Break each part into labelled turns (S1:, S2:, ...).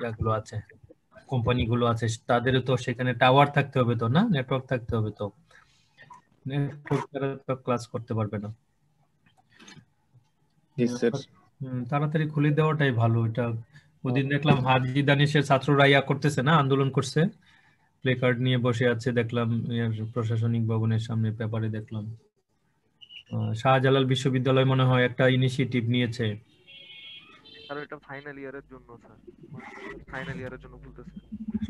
S1: ইয়াগুলো আছে, কোম্পানিগুলো আছে, তাদেরও তো সেখানে টাওয়ার থাকতে হবে তো, না নেটওয়ার্ক থাকতে হবে তো, নেটওয়ার্ক ছাড়া তো ক্লাস করতে পারবে না।
S2: জি স্যার।
S1: তাড়াতাড়ি খুলে দেওয়াটাই ভালো এটা। ওদিন দেখলাম হাজি দানিশের ছাত্ররা ইয়া করতেছে না, আন্দোলন করছে, প্লে কার্ড নিয়ে বসে আছে দেখলাম প্রশাসনিক ভবনের সামনে, পেপারে দেখলাম। শাহজালাল বিশ্ববিদ্যালয় মনে হয় একটা ইনিশিয়েটিভ নিয়েছে।
S3: আর এটা ফাইনাল ইয়ারের জন্য স্যার, ফাইনাল ইয়ারের জন্য খুলতেছে।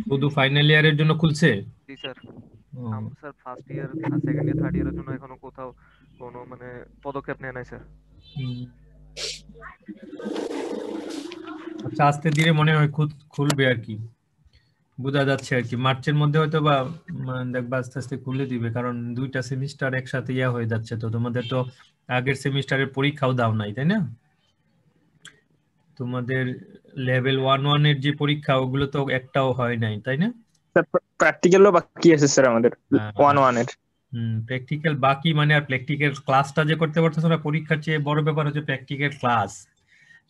S1: শুধু ফাইনাল ইয়ারের জন্য খুলছে?
S3: জি স্যার।
S1: ও,
S3: sir first year, second year, third ইয়ারের জন্য এখনো কোথাও কোনো মানে পদক্ষেপ নেয় নাই স্যার।
S1: হুম। আচ্ছা, আস্তে ধীরে মনে হয় খুলবে আর কি, বোঝা যাচ্ছে আর কি মার্চের মধ্যে হয়তো বা দেখবা আস্তে আস্তে খুলে দিবে, কারণ দুইটা সেমিস্টার একসাথে ইয়া হয়ে যাচ্ছে তো। তোমাদের তো আগের সেমিস্টারের পরীক্ষাও দাও নাই, তাই না? তোমাদের লেভেল 1 এর যে পরীক্ষা, ওগুলো তো একটাও হয় নাই, তাই না?
S2: স্যার প্র্যাকটিক্যালও বাকি আছে স্যার আমাদের 1 এর।
S1: প্র্যাকটিক্যাল বাকি মানে, আর প্র্যাকটিক্যাল ক্লাসটা যে করতে পারতেছো না, পরীক্ষার চেয়ে বড় ব্যাপার হচ্ছে প্র্যাকটিক্যাল ক্লাস।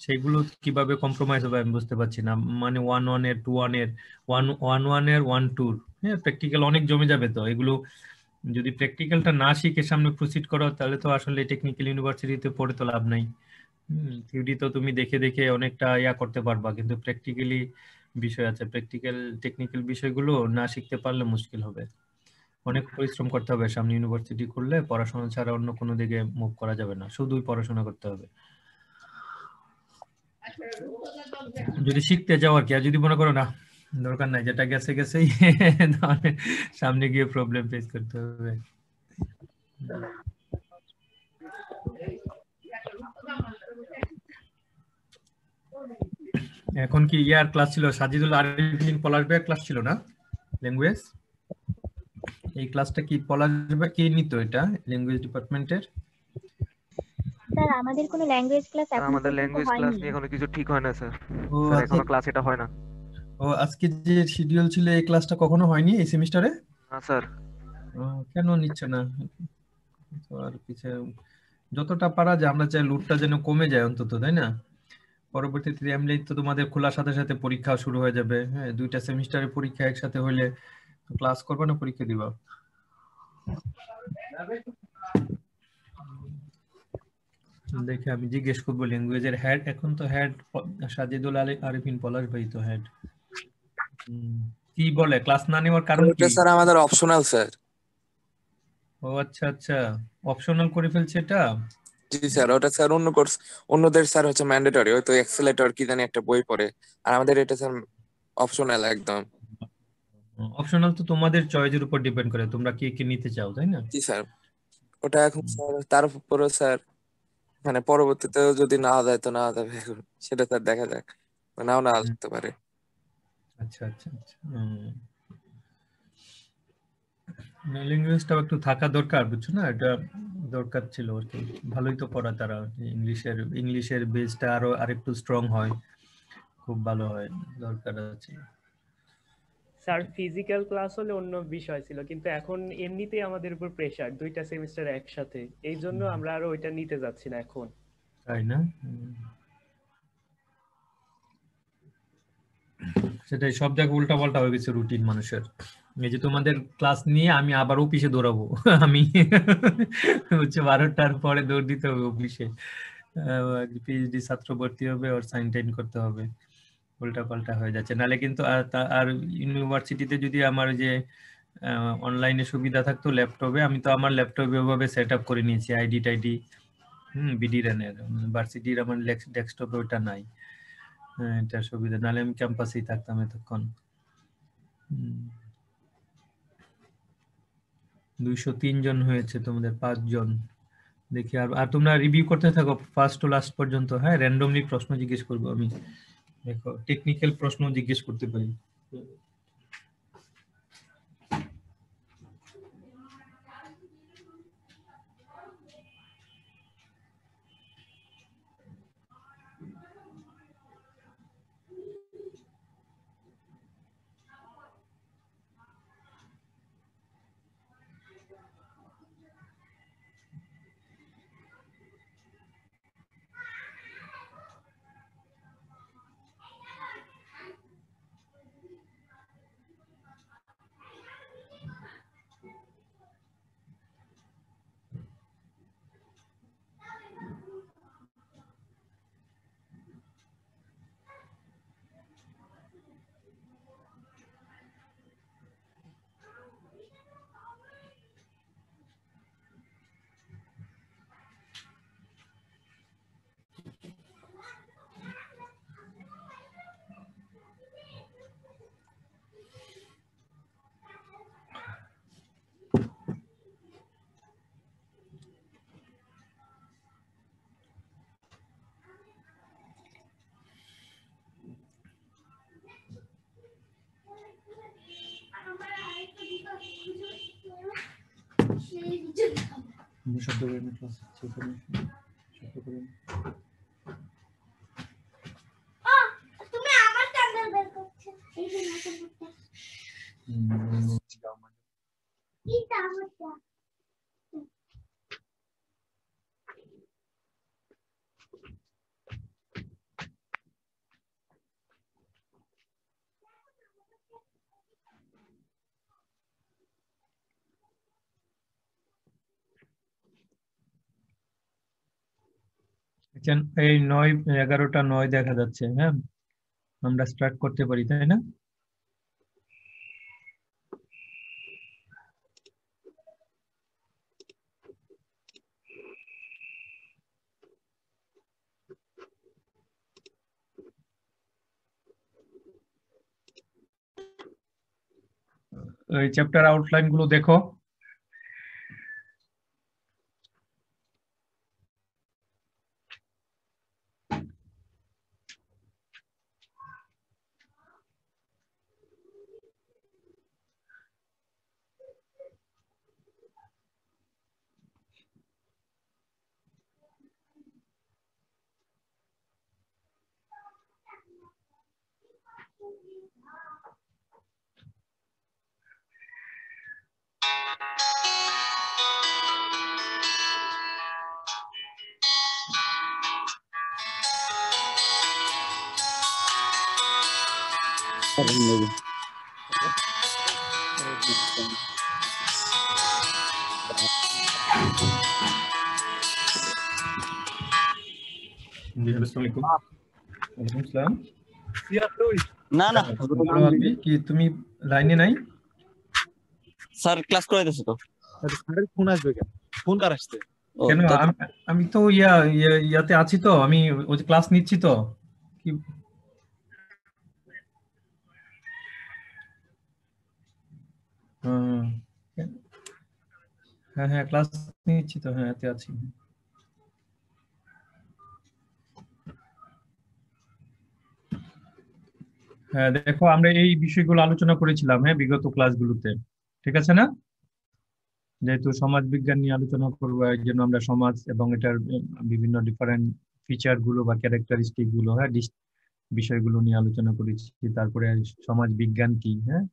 S1: সেগুলো কিভাবে কম্প্রোমাইজ হবে আমি বুঝতে পারছি না। মানে 1 এর 2 এর 1 এর 1 2, হ্যাঁ, প্র্যাকটিক্যাল অনেক জমে যাবে তো। এগুলো যদি প্র্যাকটিক্যালটা না শিখে সামনে প্রসিড করো, তাহলে তো আসলে টেকনিক্যাল ইউনিভার্সিটিতে পড়ে তো লাভ নাই। থিওরি তো তুমি দেখে দেখে অনেকটা ইয়া করতে পারবা, কিন্তু প্র্যাকটিক্যালি বিষয় আছে, প্র্যাকটিক্যাল টেকনিক্যাল বিষয়গুলো না শিখতে পারলে মুশকিল হবে। অনেক পরিশ্রম করতে হবে। সামনে ইউনিভার্সিটি করলে পড়াশোনা ছাড়া অন্য কোনো দিকে মুভ করা যাবে না, শুধুই পড়াশোনা করতে হবে যদি শিখতে যাও আর কি। আর যদি মনে করো না দরকার নাই, যেটা গেছে গেছেই, তাহলে সামনে গিয়ে প্রবলেম ফেস করতে হবে। এখন কি ইয়ার ক্লাস ছিল? সাজিদুল আরিফিন পলাশ ভাইয়ের ক্লাস ছিল না ল্যাঙ্গুয়েজ? এই ক্লাসটা কি পলাশ ভাই কে নিত? এটা ল্যাঙ্গুয়েজ ডিপার্টমেন্টের?
S4: স্যার আমাদের কোনো ল্যাঙ্গুয়েজ ক্লাস
S3: স্যার
S4: এখনো
S3: আমাদের
S4: পর্যন্ত
S3: ল্যাঙ্গুয়েজ ক্লাস
S4: হয়নি।
S3: নিয়ে এখনো কিছু ঠিক হয় না স্যার।
S1: ও
S3: স্যার
S1: আচ্ছা।
S3: এখনো ক্লাস এটা হয় না।
S1: ও, আজকে যে শিডিউল ছিল এই ক্লাসটা কখনো হয়নি এই সেমিস্টারে?
S3: না স্যার।
S1: কেন নিচ্ছে না? তো আর কিছু, যতটা পারা যায় আমরা চাই লুটটা যেন কমে যায় অন্তত, তাই না? পরবর্তীতে এমনি তো তোমাদের খোলার সাথে সাথে পরীক্ষা শুরু হয়ে যাবে, হ্যাঁ, দুইটা সেমিস্টারের পরীক্ষা একসাথে হইলে ক্লাস করবে না পরীক্ষা দিবা? দেখে আমি জিজ্ঞেস করবো ল্যাঙ্গুয়েজের হেড, এখন তো হেড সাজিদুল আরিফিন পলাশ ভাই তো হেড। কি বলে ক্লাস না নেওয়ার কারণ কি?
S5: ওটা স্যার আমাদের অপশনাল স্যার।
S1: ও আচ্ছা আচ্ছা, অপশনাল করে ফেলছে এটা।
S5: জি স্যার, ওটা স্যার অন্য কোর্স, অন্যদের স্যার হচ্ছে ম্যান্ডেটরি, হয়তো এক্সেলেটর কি জানি একটা বই পড়ে, আর আমাদের এটা স্যার অপশনাল একদম।
S1: অপশনাল তো তোমাদের চয়েসের উপর ডিপেন্ড করে, তোমরা কি কি নিতে চাও, তাই না?
S5: জি স্যার, ওটা এখন স্যার তার উপরে স্যার, মানে পরবর্তীতে যদি না দেয় তো না দেবে, এখন সেটা স্যার দেখা যাক, নাও না আসতে পারে।
S1: আচ্ছা আচ্ছা আচ্ছা। ল্যাঙ্গুয়েজটাও একটু থাকা দরকার, বুঝছো না? এটা দরকার ছিল আর কি। ভালোই তো পড়া তারা, ইংলিশের বেসটা আরো আরেকটু স্ট্রং হয়, খুব ভালো হয়, দরকার আছে।
S6: স্যার ফিজিক্যাল ক্লাস হলে অন্য বিষয় ছিল, কিন্তু এখন এমনিতেই আমাদের উপর প্রেসার, দুইটা সেমিস্টার একসাথে, এই জন্য আমরা আরো ওইটা নিতে যাচ্ছি না এখন।
S1: তাই না? সেটাই, সব জায়গায় উল্টা পাল্টা হয়ে গেছে রুটিন মানুষের। এই যে তোমাদের ক্লাস নিয়ে আমি আবার অফিসে দৌড়াবো, আমি হচ্ছে 12টার পরে দৌড় দিতে হবে অফিসে। পিএইচডি ছাত্র ভর্তি হবে, ওর সাইন টাইন করতে হবে, উল্টা পাল্টা হয়ে যাচ্ছে। নালে কিন্তু আর ইউনিভার্সিটিতে যদি আমার যে অনলাইনে সুবিধা থাকতো ল্যাপটপে, আমি তো আমার ল্যাপটপে ওভাবে সেট আপ করে নিয়েছি আইডি টাইডি, বিডি রানের। ভার্সিটির আমার ডেস্কটপে ওটা নাই। হ্যাঁ, এটা সুবিধা, নাহলে আমি ক্যাম্পাসেই থাকতাম এতক্ষণ। 203 জন হয়েছে, তোমাদের 5 জন। দেখি আর আর তোমরা রিভিউ করতে থাকো ফার্স্ট টু লাস্ট পর্যন্ত, হ্যাঁ, র্যান্ডমলি প্রশ্ন জিজ্ঞেস করবো আমি, দেখো টেকনিক্যাল প্রশ্ন জিজ্ঞেস করতে পারি। শব্দ করে না ক্লাস শব্দ করে
S7: তুমি আমার টান্ডার বের করছো এই যে নতুন একটা এটা আমারটা
S1: এই 9 11টা 9 দেখা যাচ্ছে। হ্যাঁ, আমরা স্টার্ট করতে পারি, তাই না? এই চ্যাপ্টার আউটলাইন গুলো দেখো। ওয়ালাইকুম আসসালাম।
S8: না না
S1: বলো আবি, কি তুমি লাইনে নাই?
S8: স্যার ক্লাস করাইতেছে তো।
S9: স্যারের ফোন আসবে কেন? ফোন কার আসছে?
S1: কেন? আমি তো ইয়াতে আছি তো, আমি ওই যে ক্লাস নিচ্ছি তো। কি হ্যাঁ হ্যাঁ ক্লাস নিচ্ছি তো, হ্যাঁ এতে আছি। হ্যাঁ দেখো, আমরা এই বিষয়গুলো আলোচনা করেছিলাম হ্যাঁ বিগত ক্লাসগুলোতে, ঠিক আছে না? যেহেতু সমাজ বিজ্ঞান নিয়ে আলোচনা করবো, এর জন্য আমরা সমাজ এবং এটার বিভিন্ন ডিফারেন্ট ফিচার গুলো বা ক্যারেক্টারিস্টিক গুলো হ্যাঁ বিষয়গুলো নিয়ে আলোচনা করেছি। তারপরে সমাজ বিজ্ঞান কি, হ্যাঁ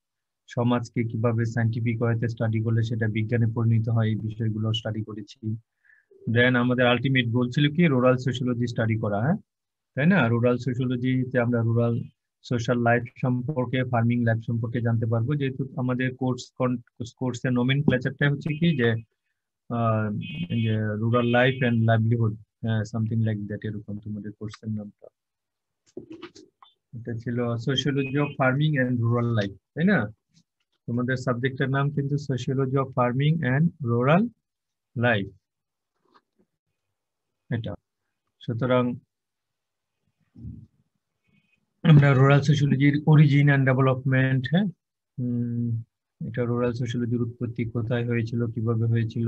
S1: সমাজকে কিভাবে সায়েন্টিফিক ওয়েতে স্টাডি করলে সেটা বিজ্ঞানে পরিণত হয়, এই বিষয়গুলো স্টাডি করেছি। দেন আমাদের আলটিমেট গোল ছিল কি রুরাল সোশিয়োলজি স্টাডি করা, হ্যাঁ তাই না? রুরাল সোশিয়োলজিতে আমরা রুরাল সোশ্যাল লাইফ সম্পর্কে, ফার্মিং লাইফ সম্পর্কে জানতে পারবো, যেহেতু আমাদের কোর্সের নমিনক্লেচারটা হচ্ছে কি যে rural life and livelihood, something like that, এরকম তোমাদের কোর্সের নামটা। এটা ছিল sociology of farming and rural life, তাই না? তোমাদের সাবজেক্টের নাম কিন্তু sociology of farming and rural life এটা। সুতরাং আমরা রুরাল সোশিয়োলজির অরিজিন এন্ড ডেভেলপমেন্ট, হ্যাঁ এটা রুরাল সোশিয়োলজির উৎপত্তি কোথায় হয়েছিল, কিভাবে হয়েছিল।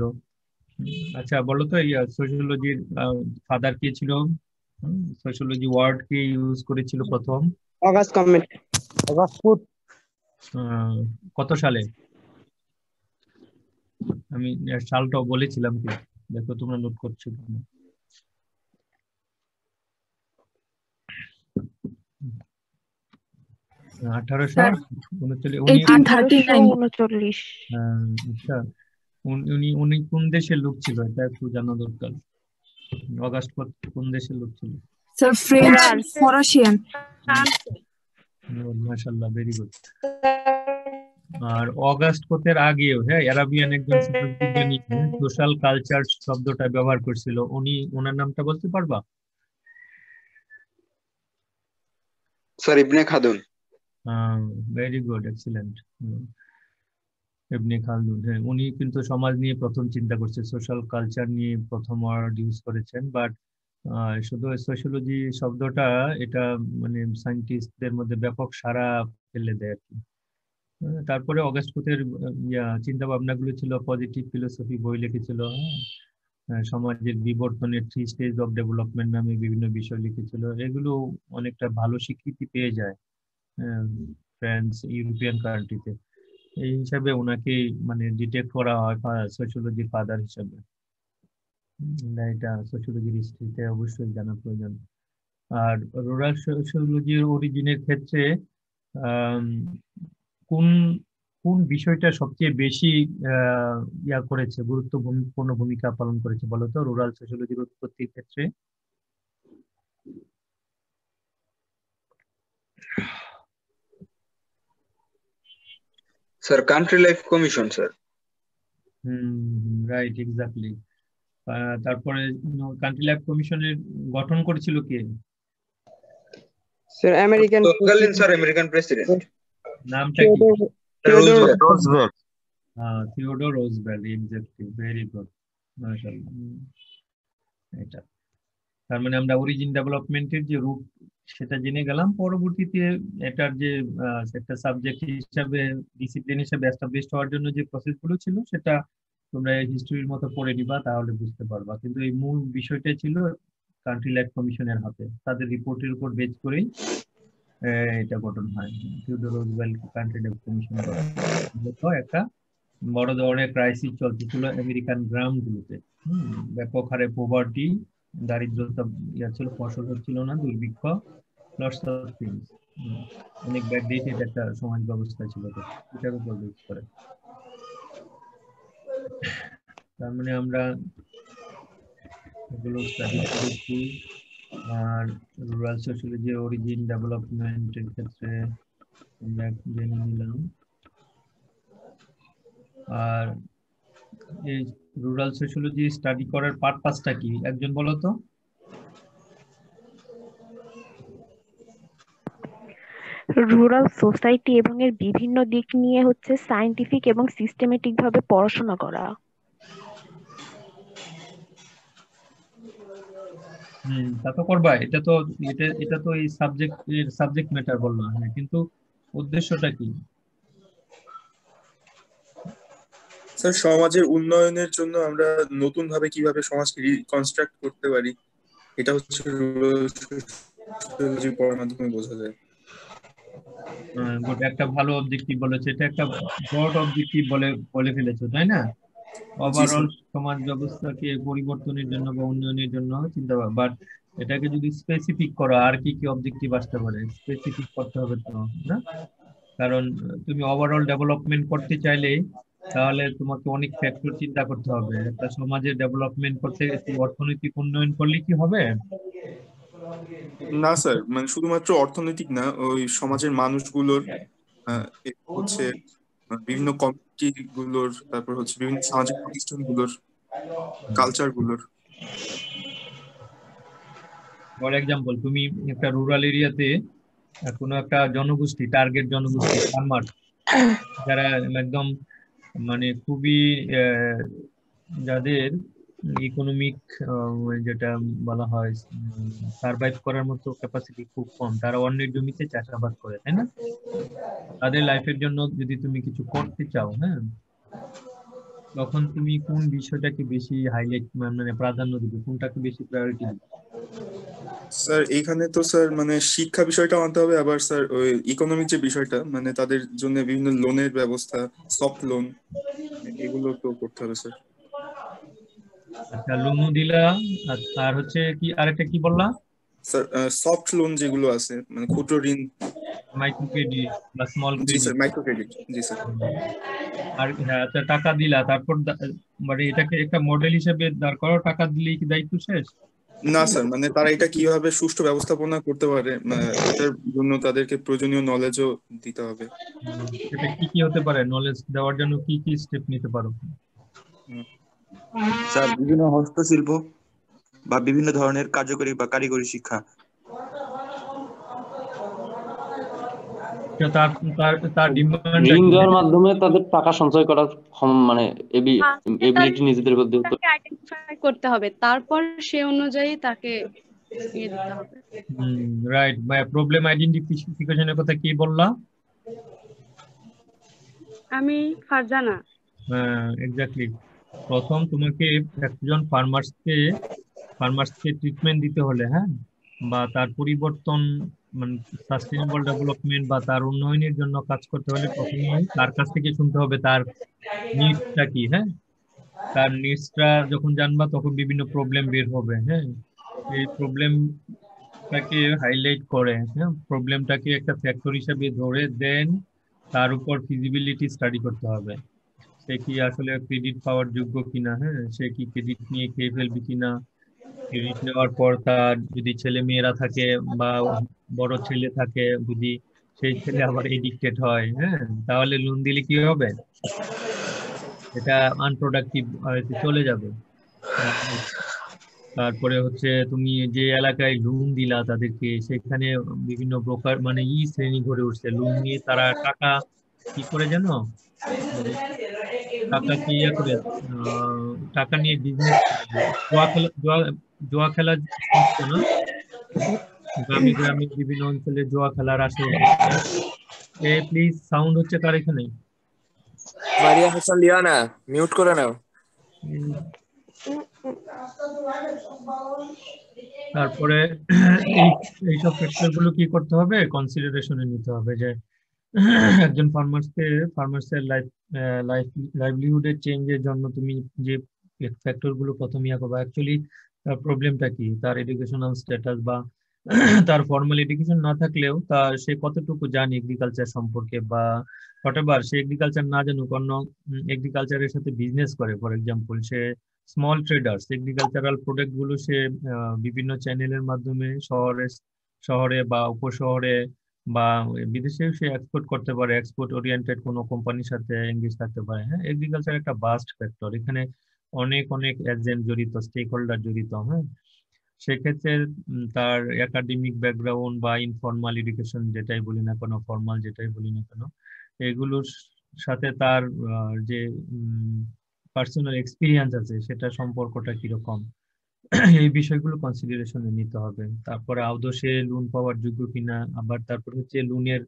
S1: আচ্ছা বলো তো, এই সোশিয়োলজির ফাদার কে ছিল? সোশিয়োলজি ওয়ার্ড কে ইউজ করেছিল প্রথম?
S2: August comment.
S1: কত সালে? আমি সালটাও বলেছিলাম, কি দেখো তোমরা নোট করছো কিনা।
S4: 1839।
S1: আচ্ছা, উনি কোন দেশের লোক ছিল এটা একটু জানা দরকার। অগাস্ট কোন দেশের লোক ছিল?
S10: স্যার ফ্রেঞ্চ, ফরাসিয়ান।
S1: মাশাআল্লাহ, ভেরি গুড। আর অগাস্ট কোতের আগেও হ্যাঁ আরাবিয়ান একজন সমাজবিজ্ঞানী সোশ্যাল কালচার শব্দটা ব্যবহার করছিল, ওনার নামটা বলতে পারবা?
S11: Sir Ibn Khaldun.
S1: Very good, excellent. Ibn Khaldun, হ্যাঁ উনি কিন্তু সমাজ নিয়ে প্রথম চিন্তা করছে, সোশ্যাল কালচার নিয়ে প্রথম ওয়ার্ড ইউজ করেছেন। বাট শুধু সোশিয়োলজি শব্দটা এটা মানে সায়েন্টিস্টদের মধ্যে ব্যাপক সাড়া ফেলে দেয় আর কি। তারপরে অগাস্ট কোতের চিন্তা ভাবনাগুলো ছিল পজিটিভ ফিলোসফি, বই লিখেছিল, সমাজের বিবর্তনের 3 স্টেজ অফ ডেভেলপমেন্ট নামে বিভিন্ন বিষয় লিখেছিল। এগুলো অনেকটা ভালো স্বীকৃতি পেয়ে যায় ফ্রান্স, ইউরোপিয়ান কান্ট্রিতে। এই হিসাবে ওনাকে মানে ডিটেক্ট করা হয় সোশিওলজির ফাদার হিসাবে। এটা সোশিওলজির হিস্ট্রিতে অবশ্যই জানা প্রয়োজন। আর রুরাল সোশিওলজির অরিজিনের ক্ষেত্রে কোন কোন বিষয়টা সবচেয়ে বেশি করেছে, গুরুত্বপূর্ণ ভূমিকা পালন করেছে বলতো রুরাল সোশিওলজির উৎপত্তির ক্ষেত্রে?
S11: Sir country life commission sir.
S1: Right, exactly. তারপরে কান্ট্রি লাইফ কমিশনের গঠন করেছিল কে?
S2: স্যার আমেরিকান
S11: তৎকালীন স্যার আমেরিকান প্রেসিডেন্ট।
S1: নামটা কি?
S8: Roosevelt.
S1: Theodore Roosevelt, exactly, very good, মাশাআল্লাহ। এটা তার মানে আমরা অরিজিন ডেভেলপমেন্টের যে রূপ সেটা জেনে গেলাম। পরবর্তীতে এটার যে একটা সাবজেক্ট হিসাবে, ডিসিপ্লিন হিসাবে এস্টাবলিশড হওয়ার জন্য যে প্রসেসগুলো ছিল সেটা তোমরা হিস্ট্রির মতো পড়ে নিবা, তাহলে বুঝতে পারবা। কিন্তু এই মূল বিষয়টা ছিল কান্ট্রি লাইফ কমিশনের হাতে, তাদের রিপোর্টের উপর বেস করেই এটা গঠন হয়। Theodore Roosevelt country life commission একটা বড় ধরনের ক্রাইসিস চলতেছিল আমেরিকান গ্রামগুলোতে। ব্যাপক হারে পোভার্টি, দারিদ্রতা ছিল, ফসল হচ্ছিল না, দুর্ভিক্ষ, লটস অফ থিংস, অনেক ব্যাকডেটেড একটা সমাজ ব্যবস্থা ছিল এটার উপর বেস করে। তার মানে আমরা এগুলো স্টাডি করেছি। আর রুরাল সোশিওলজি অরিজিন ডেভেলপমেন্টের ক্ষেত্রে আমরা জেনে নিলাম। আর এই রুরাল সোশিওলজি স্টাডি করার পারপাসটা কি একজন বলো তো?
S10: রুরাল সোসাইটি এবং এর বিভিন্ন দিক নিয়ে হচ্ছে সায়েন্টিফিক এবং সিস্টেমেটিক ভাবে পড়াশোনা করা।
S1: তা তো করবা, এটা তো এই সাবজেক্ট ম্যাটার বললাম, হ্যাঁ, কিন্তু উদ্দেশ্যটা কি?
S12: স্যার সমাজের উন্নয়নের জন্য আমরা নতুন ভাবে কিভাবে সমাজকে রিকনস্ট্রাক্ট করতে পারি, এটা হচ্ছে সোশিওলজি পড়ার মাধ্যমে বোঝা যায়।
S1: একটা ভালো অবজেক্টিভ বলেছে, এটা একটা ব্রড অবজেক্টিভ বলে ফেলেছো, তাই না? ওভারঅল সমাজ ব্যবস্থাকে পরিবর্তনের জন্য বা উন্নয়নের জন্য চিন্তা করা। বাট এটাকে যদি স্পেসিফিক করো, আর কি কি অবজেক্টিভ আসতে পারে? স্পেসিফিক করতে হবে তো, না? কারণ তুমি ওভারঅল ডেভেলপমেন্ট করতে চাইলে তাহলে তোমাকে অনেক ফ্যাক্টর চিন্তা করতে হবে। একটা সমাজের ডেভেলপমেন্ট করতে অর্থনৈতিক উন্নয়ন করলে কি হবে?
S12: না স্যার, মানে শুধুমাত্র অর্থনৈতিক না, ওই সমাজের মানুষগুলোর হচ্ছে বিভিন্ন কমিউনিটি গুলোর, তারপর হচ্ছে বিভিন্ন সামাজিক প্রতিষ্ঠানগুলোর, কালচার গুলোর।
S1: ফর এক্সাম্পল, তুমি একটা রুরাল এরিয়াতে কোনো একটা জনগোষ্ঠী, টার্গেট জনগোষ্ঠী, ফার্মার, যারা একদম মানে খুবই যাদের ইকোনমিক যেটা বলা হয় সার্ভাইভ করার মতো ক্যাপাসিটি খুব কম, তারা অন্যের জমিতে চাষাবাদ করে, তাই না? তাদের লাইফের জন্য যদি তুমি কিছু করতে চাও, হ্যাঁ, তখন তুমি কোন বিষয়টাকে বেশি হাইলাইট মানে প্রাধান্য দিবে, কোনটাকে বেশি প্রায়োরিটি দিবে?
S12: স্যার এইখানে তো স্যার মানে শিক্ষা বিষয়টা আনতে হবে, আবার স্যার ওই ইকোনমিক যে বিষয়টা, মানে তাদের জন্য বিভিন্ন লোনের ব্যবস্থা, সফট লোন, এগুলো তো করতে হবে স্যার।
S1: আচ্ছা, লোনও দিলা, আর হচ্ছে কি আরেকটা কি বললা?
S12: স্যার সফট লোন যেগুলো আছে, মানে ক্ষুদ্র ঋণ,
S1: মাইক্রো ক্রেডিট বা স্মল
S12: জি
S1: ক্রেডিট।
S12: স্যার, মাইক্রো ক্রেডিট, জি স্যার।
S1: আর হ্যাঁ, আচ্ছা, টাকা দিলা, তারপর মানে এটাকে একটা মডেল হিসেবে দাঁড় করো, টাকা দিলেই কি দায়িত্ব শেষ?
S12: না স্যার, মানে তারা এটা কিভাবে সুষ্ঠু ব্যবস্থাপনা করতে পারে, এটার জন্য তাদেরকে প্রয়োজনীয় নলেজও দিতে হবে।
S1: এটা কি কি হতে পারে? নলেজ দেওয়ার জন্য কি কি স্টেপ নিতে পারো?
S13: স্যার বিভিন্ন হস্তশিল্প বা বিভিন্ন ধরনের কার্যকরী বা কারিগরি শিক্ষা।
S1: তার ডিমান্ড
S8: ঋণ দেওয়ার মাধ্যমে তাদের টাকা সঞ্চয় করার মানে এবিলিটি নিজেদের মধ্যে
S14: আইডেন্টিফাই করতে হবে, তারপর সে অনুযায়ী তাকে দিতে হবে।
S1: রাইট, প্রবলেম আইডেন্টিফিকেশনের কথা কি বললা?
S14: আমি ফারজানা।
S1: এক্স্যাক্টলি। প্রথম তোমাকে একজন ফার্মার্সকে ট্রিটমেন্ট দিতে হলে, হ্যাঁ, বা তার পরিবর্তন মানে সাস্টেনেবল ডেভেলপমেন্ট বা তার উন্নয়নের জন্য কাজ করতে হলে প্রথমেই তার কাছ থেকে শুনতে হবে তার নিডসটা কি। হ্যাঁ, তার নিডসটা যখন জানবা তখন বিভিন্ন প্রবলেম বের হবে। হ্যাঁ, এই প্রবলেমটাকে হাইলাইট করে, হ্যাঁ, প্রবলেমটাকে একটা ফ্যাক্টর হিসাবে ধরে দেন তার উপর ফিজিবিলিটি স্টাডি করতে হবে। সে কি আসলে ক্রেডিট পাওয়ার যোগ্য কিনা, হ্যাঁ, সে কি ক্রেডিট নিয়ে খেয়ে ফেলবে কিনা, ক্রেডিট নেওয়ার পর তার যদি ছেলে মেয়েরা থাকে বা বড় ছেলে থাকে, যদি সেই ছেলে আবার এডিক্টেড হয়, হ্যাঁ, তাহলে লোন দিলে কি হবে, এটা আনপ্রোডাক্টিভ চলে যাবে। তারপরে হচ্ছে তুমি যে এলাকায় লোন দিলা তাদেরকে, সেখানে বিভিন্ন ব্রোকার মানে শ্রেণী গড়ে উঠছে, লোন নিয়ে তারা টাকা কি করে জানো, টাকা কি ইয়ে করে, টাকা নিয়ে বিজনেস করে, জুয়া খেলা শিখতো না, গ্রামে গ্রামে বিভিন্ন অঞ্চলে জুয়া খেলার আসে। প্লিজ সাউন্ড হচ্ছে কার এখানে?
S5: মারিয়া হাসান লিয়ানা, মিউট করে নাও।
S1: তারপরে এইসব ফ্যাক্টর গুলো কি করতে হবে, কনসিডারেশনে নিতে হবে যে একজন ফার্মার্সের লাইভলিহুডের চেঞ্জের জন্য তুমি যে ফ্যাক্টর গুলো প্রথমে ইয়া করবে, অ্যাকচুয়ালি তার প্রবলেমটা কি, তার এডুকেশনাল স্ট্যাটাস বা তার ফর্মাল এডুকেশন না থাকলেও সে কতটুকু জানে এগ্রিকালচার সম্পর্কে, বা হোয়াটএভার সে এগ্রিকালচার না জানুক, অন্য এগ্রিকালচারের সাথে বিজনেস করে, for example say small traders, agricultural product গুলো সে বিভিন্ন চ্যানেলের মাধ্যমে শহরে বা উপশহরে বা বিদেশেও সে এক্সপোর্ট করতে পারে, এক্সপোর্ট ওরিয়েন্টেড কোনো কোম্পানির সাথে এঙ্গেজ থাকতে পারে। হ্যাঁ, এগ্রিকালচার একটা বাস্ট ফ্যাক্টর, এখানে অনেক অনেক এজেন্ট জড়িত, স্টেক হোল্ডার জড়িত। হ্যাঁ, সেক্ষেত্রে তার একাডেমিক ব্যাকগ্রাউন্ড বা ইনফর্মাল এডুকেশন যেটাই বলি না কেন, ফর্মাল যেটাই বলি না কেন, এগুলোর সাথে তার যে পার্সোনাল এক্সপিরিয়েন্স আছে সেটা সম্পর্কটা কিরকম, এই বিষয়গুলো কনসিডারেশনে নিতে হবে। তারপরে আদৌ সে লোন পাওয়ার যোগ্য কিনা, আবার তারপর হচ্ছে লোনের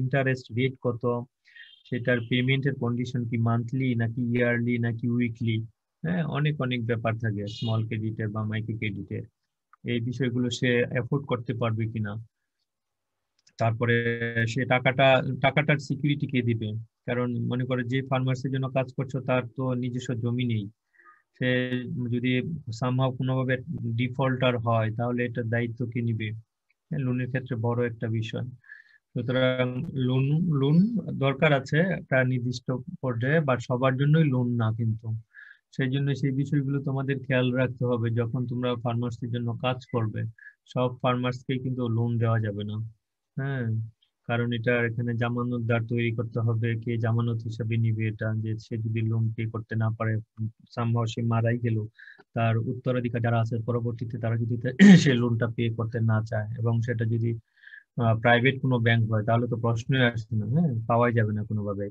S1: ইন্টারেস্ট রেট কত, সেটার পেমেন্টের কন্ডিশন কি, মান্থলি নাকি ইয়ারলি নাকি উইকলি। হ্যাঁ, অনেক অনেক ব্যাপার থাকে স্মল ক্রেডিটের বা মাইক্রো ক্রেডিটের, এই বিষয়গুলো সে এফোর্ড করতে পারবে কিনা। তারপরে সে টাকাটার সিকিউরিটি কে দিবে, কারণ মনে করে যে ফার্মার্সের জন্য কাজ করছো তার তো নিজস্ব জমি নেই, সে যদি সামহাও কোনোভাবে ডিফল্টার হয় তাহলে এটার দায়িত্ব কে নিবে। লোনের ক্ষেত্রে বড় একটা বিষয়। সুতরাং লোন দরকার আছে একটা নির্দিষ্ট পর্যায়ে, বাট সবার জন্যই লোন না কিন্তু। সেই জন্য সেই বিষয়গুলো তোমাদের খেয়াল রাখতে হবে যখন তোমরা ফার্মার্সের জন্য কাজ করবে। সব ফার্মার্সকে কিন্তু লোন দেওয়া যাবে না। হ্যাঁ, কারণ এটা এখানে জামানতদার তৈরি করতে হবে, কে জামানত হিসাবে নিবে এটা, যে সে যদি লোন পে করতে না পারে, সামহাও সে মারাই গেল, তার উত্তরাধিকার যারা আছে পরবর্তীতে তারা যদি সে লোনটা পে করতে না চায়, এবং সেটা যদি প্রাইভেট কোনো ব্যাংক হয় তাহলে তো প্রশ্নই আসে না, হ্যাঁ, পাওয়াই যাবে না কোনোভাবে।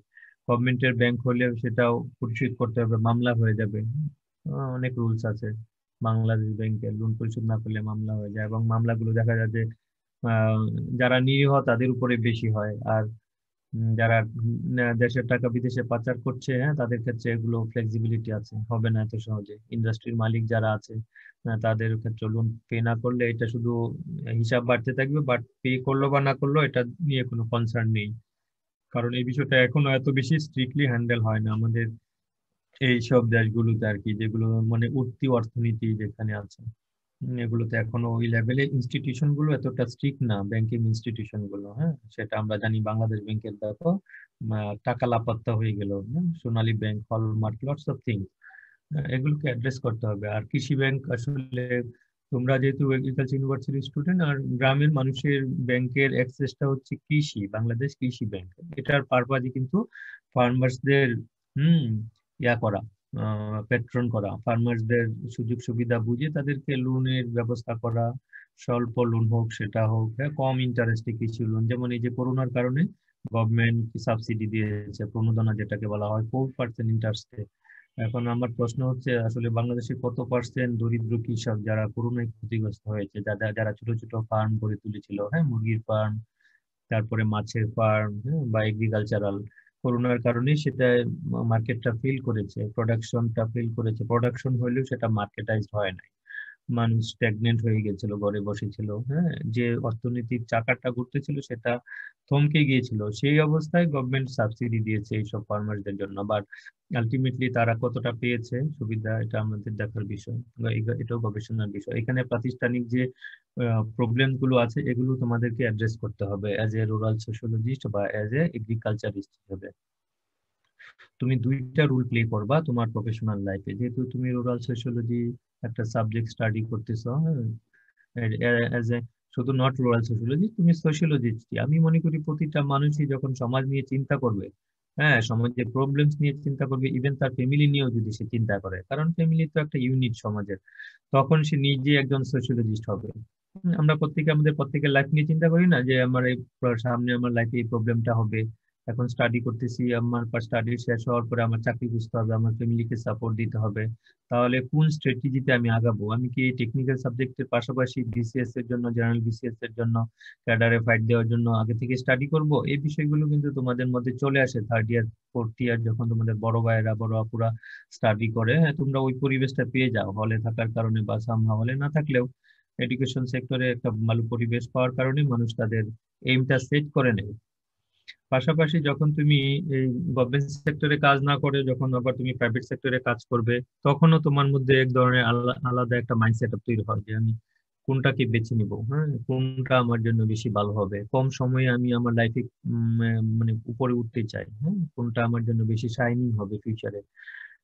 S1: গভর্নমেন্টের ব্যাংক হলে সেটাও পরিশোধ করতে হবে, মামলা হয়ে যাবে। অনেক রুলস আছে, বাংলাদেশ ব্যাংকের লোন পরিশোধ না করলে মামলা হয়ে যায়, এবং মামলাগুলো দেখা যায় যে যারা নিরীহ তাদের উপরে বেশি হয়, আর যারা দেশের টাকা বিদেশে পাচার করছে, হ্যাঁ, তাদের ক্ষেত্রে এগুলো ফ্লেক্সিবিলিটি আছে, হবে না এত সহজে। ইন্ডাস্ট্রির মালিক যারা আছে তাদের ক্ষেত্রে লোন পে না করলে এটা শুধু হিসাব বাড়তে থাকবে, বাট পে করলো বা না করলো এটা নিয়ে কোনো কনসার্ন নেই, কারণ এই বিষয়টা এখনো এত বেশি স্ট্রিক্টলি হ্যান্ডেল হয় না আমাদের এইসব দেশগুলোতে আর কি, যেগুলো মানে উঠতি অর্থনীতি যেখানে আছে। এগুলোতে এখনো ওই লেভেলে ইনস্টিটিউশন গুলো এতটা স্ট্রিক্ট না, ব্যাংকিং ইনস্টিটিউশন গুলো। হ্যাঁ, সেটা আমরা জানি, বাংলাদেশ ব্যাংকের দেখো টাকা লাপাত্তা হয়ে গেল, Sonali bank, Hallmark, lots of things, এগুলোকে অ্যাড্রেস করতে হবে। আর কৃষি ব্যাংক আসলে তোমরা যেহেতু এগ্রিকালচার ইউনিভার্সিটির স্টুডেন্ট, আর গ্রামের মানুষের ব্যাংকের অ্যাক্সেসটা হচ্ছে কৃষি, বাংলাদেশ কৃষি ব্যাংক, এটার পারপাজই কিন্তু ফার্মার্সদের ইয়া করা, পেট্রন করা, ফার্মার্সদের সুযোগ সুবিধা বুঝে তাদেরকে লোনের ব্যবস্থা করা, স্বল্প লোন হোক সেটা হোক, কম ইন্টারেস্টে কিছু লোন, যেমন এই যে করোনার কারণে গভর্নমেন্ট সাবসিডি দিয়েছে, প্রণোদনা যেটাকে বলা হয়, 4% ইন্টারেস্টে। এখন আমার প্রশ্ন হচ্ছে আসলে বাংলাদেশে কত পার্সেন্ট দরিদ্র কৃষক যারা করোনায় ক্ষতিগ্রস্ত হয়েছে, যারা ছোট ছোট ফার্ম গড়ে তুলেছিল, হ্যাঁ, মুরগির ফার্ম, তারপরে মাছের ফার্ম, বা এগ্রিকালচারাল, করোনার কারণে সেটা মার্কেটটা ফেল করেছে, প্রোডাকশনটা ফেল করেছে, প্রোডাকশন হলেও সেটা মার্কেটাইজড হয় নাই। মানুষ স্ট্যাগনেন্ট হয়ে গেছিল, ঘরে বসেছিল, হ্যাঁ, যে অর্থনৈতিক চাকাটা ঘুরতেছিল সেটা থমকে গিয়েছিল। সেই অবস্থায় গভর্নমেন্ট সাবসিডি দিয়েছে এইসব ফার্মারদের জন্য, বাট আলটিমেটলি তারা কতটা পেয়েছে সুবিধা, এটা আমাদের দেখার বিষয়, বা এটাও গবেষণার বিষয়। এখানে প্রাতিষ্ঠানিক যে প্রবলেম গুলো আছে এগুলো তোমাদেরকে অ্যাড্রেস করতে হবে অ্যাজ এ রুরাল সোশিওলজিস্ট বা অ্যাজ এ এগ্রিকালচারিস্ট হিসেবে। তুমি দুইটা রোল প্লে করবা তোমার প্রফেশনাল লাইফে, যেহেতু তুমি রুরাল সোশিওলজি একটা সাবজেক্ট স্টাডি করতেছো, অ্যাজ এ শুধু নট রুরাল সোশিওলজি, তুমি সোশিওলজিস্ট। আমি মনে করি প্রতিটা মানুষই যখন সমাজ নিয়ে চিন্তা করবে, হ্যাঁ, সমাজের প্রবলেমস নিয়ে চিন্তা করবে, ইভেন তার ফ্যামিলি নিয়েও যদি সে চিন্তা করে, কারণ ফ্যামিলি তো একটা ইউনিট সমাজের, তখন সে নিজে একজন সোশিওলজিস্ট হবে। আমরা আমাদের প্রত্যেকের লাইফ নিয়ে চিন্তা করি না, যে আমার এই সামনে আমার লাইফে এই প্রবলেমটা হবে, এখন স্টাডি করতেছি, আমার স্টাডি শেষ হওয়ার পরে আমার চাকরি খুঁজতে হবে, আমার ফ্যামিলিকে সাপোর্ট দিতে হবে, তাহলে কোন স্ট্র্যাটেজিতে আমি আগাবো? আমি কি টেকনিক্যাল সাবজেক্টের পাশাপাশি বিসিএস এর জন্য, জেনারেল বিসিএস এর জন্য, ক্যাডারে ফাইট দেওয়ার জন্য আগে থেকে স্টাডি করব? এই বিষয়গুলো কিন্তু তোমাদের মধ্যে চলে আসে থার্ড ইয়ার ফোর্থ ইয়ার, যখন তোমাদের বড় ভাইয়েরা বড় আপুরা স্টাডি করে, হ্যাঁ, তোমরা ওই পরিবেশটা পেয়ে যাও হলে থাকার কারণে, বা সামহাও হলে না থাকলেও এডুকেশন সেক্টরে একটা ভালো পরিবেশ পাওয়ার কারণে মানুষ তাদের এইমটা সেট করে নেয়। পাশাপাশি যখন তুমি এই গভর্নমেন্ট সেক্টরে কাজ না করে যখন আবার তুমি প্রাইভেট সেক্টরে কাজ করবে, তখনও তোমার মধ্যে এক ধরনের আলাদা একটা মাইন্ডসেট তৈরি হয়, যে আমি কোনটাকে বেছে নিব, হ্যাঁ, কোনটা আমার জন্য বেশি ভালো হবে, কম সময়ে আমি আমার লাইফে মানে উপরে উঠতে চাই, হ্যাঁ, কোনটা আমার জন্য বেশি শাইনিং হবে ফিউচারে।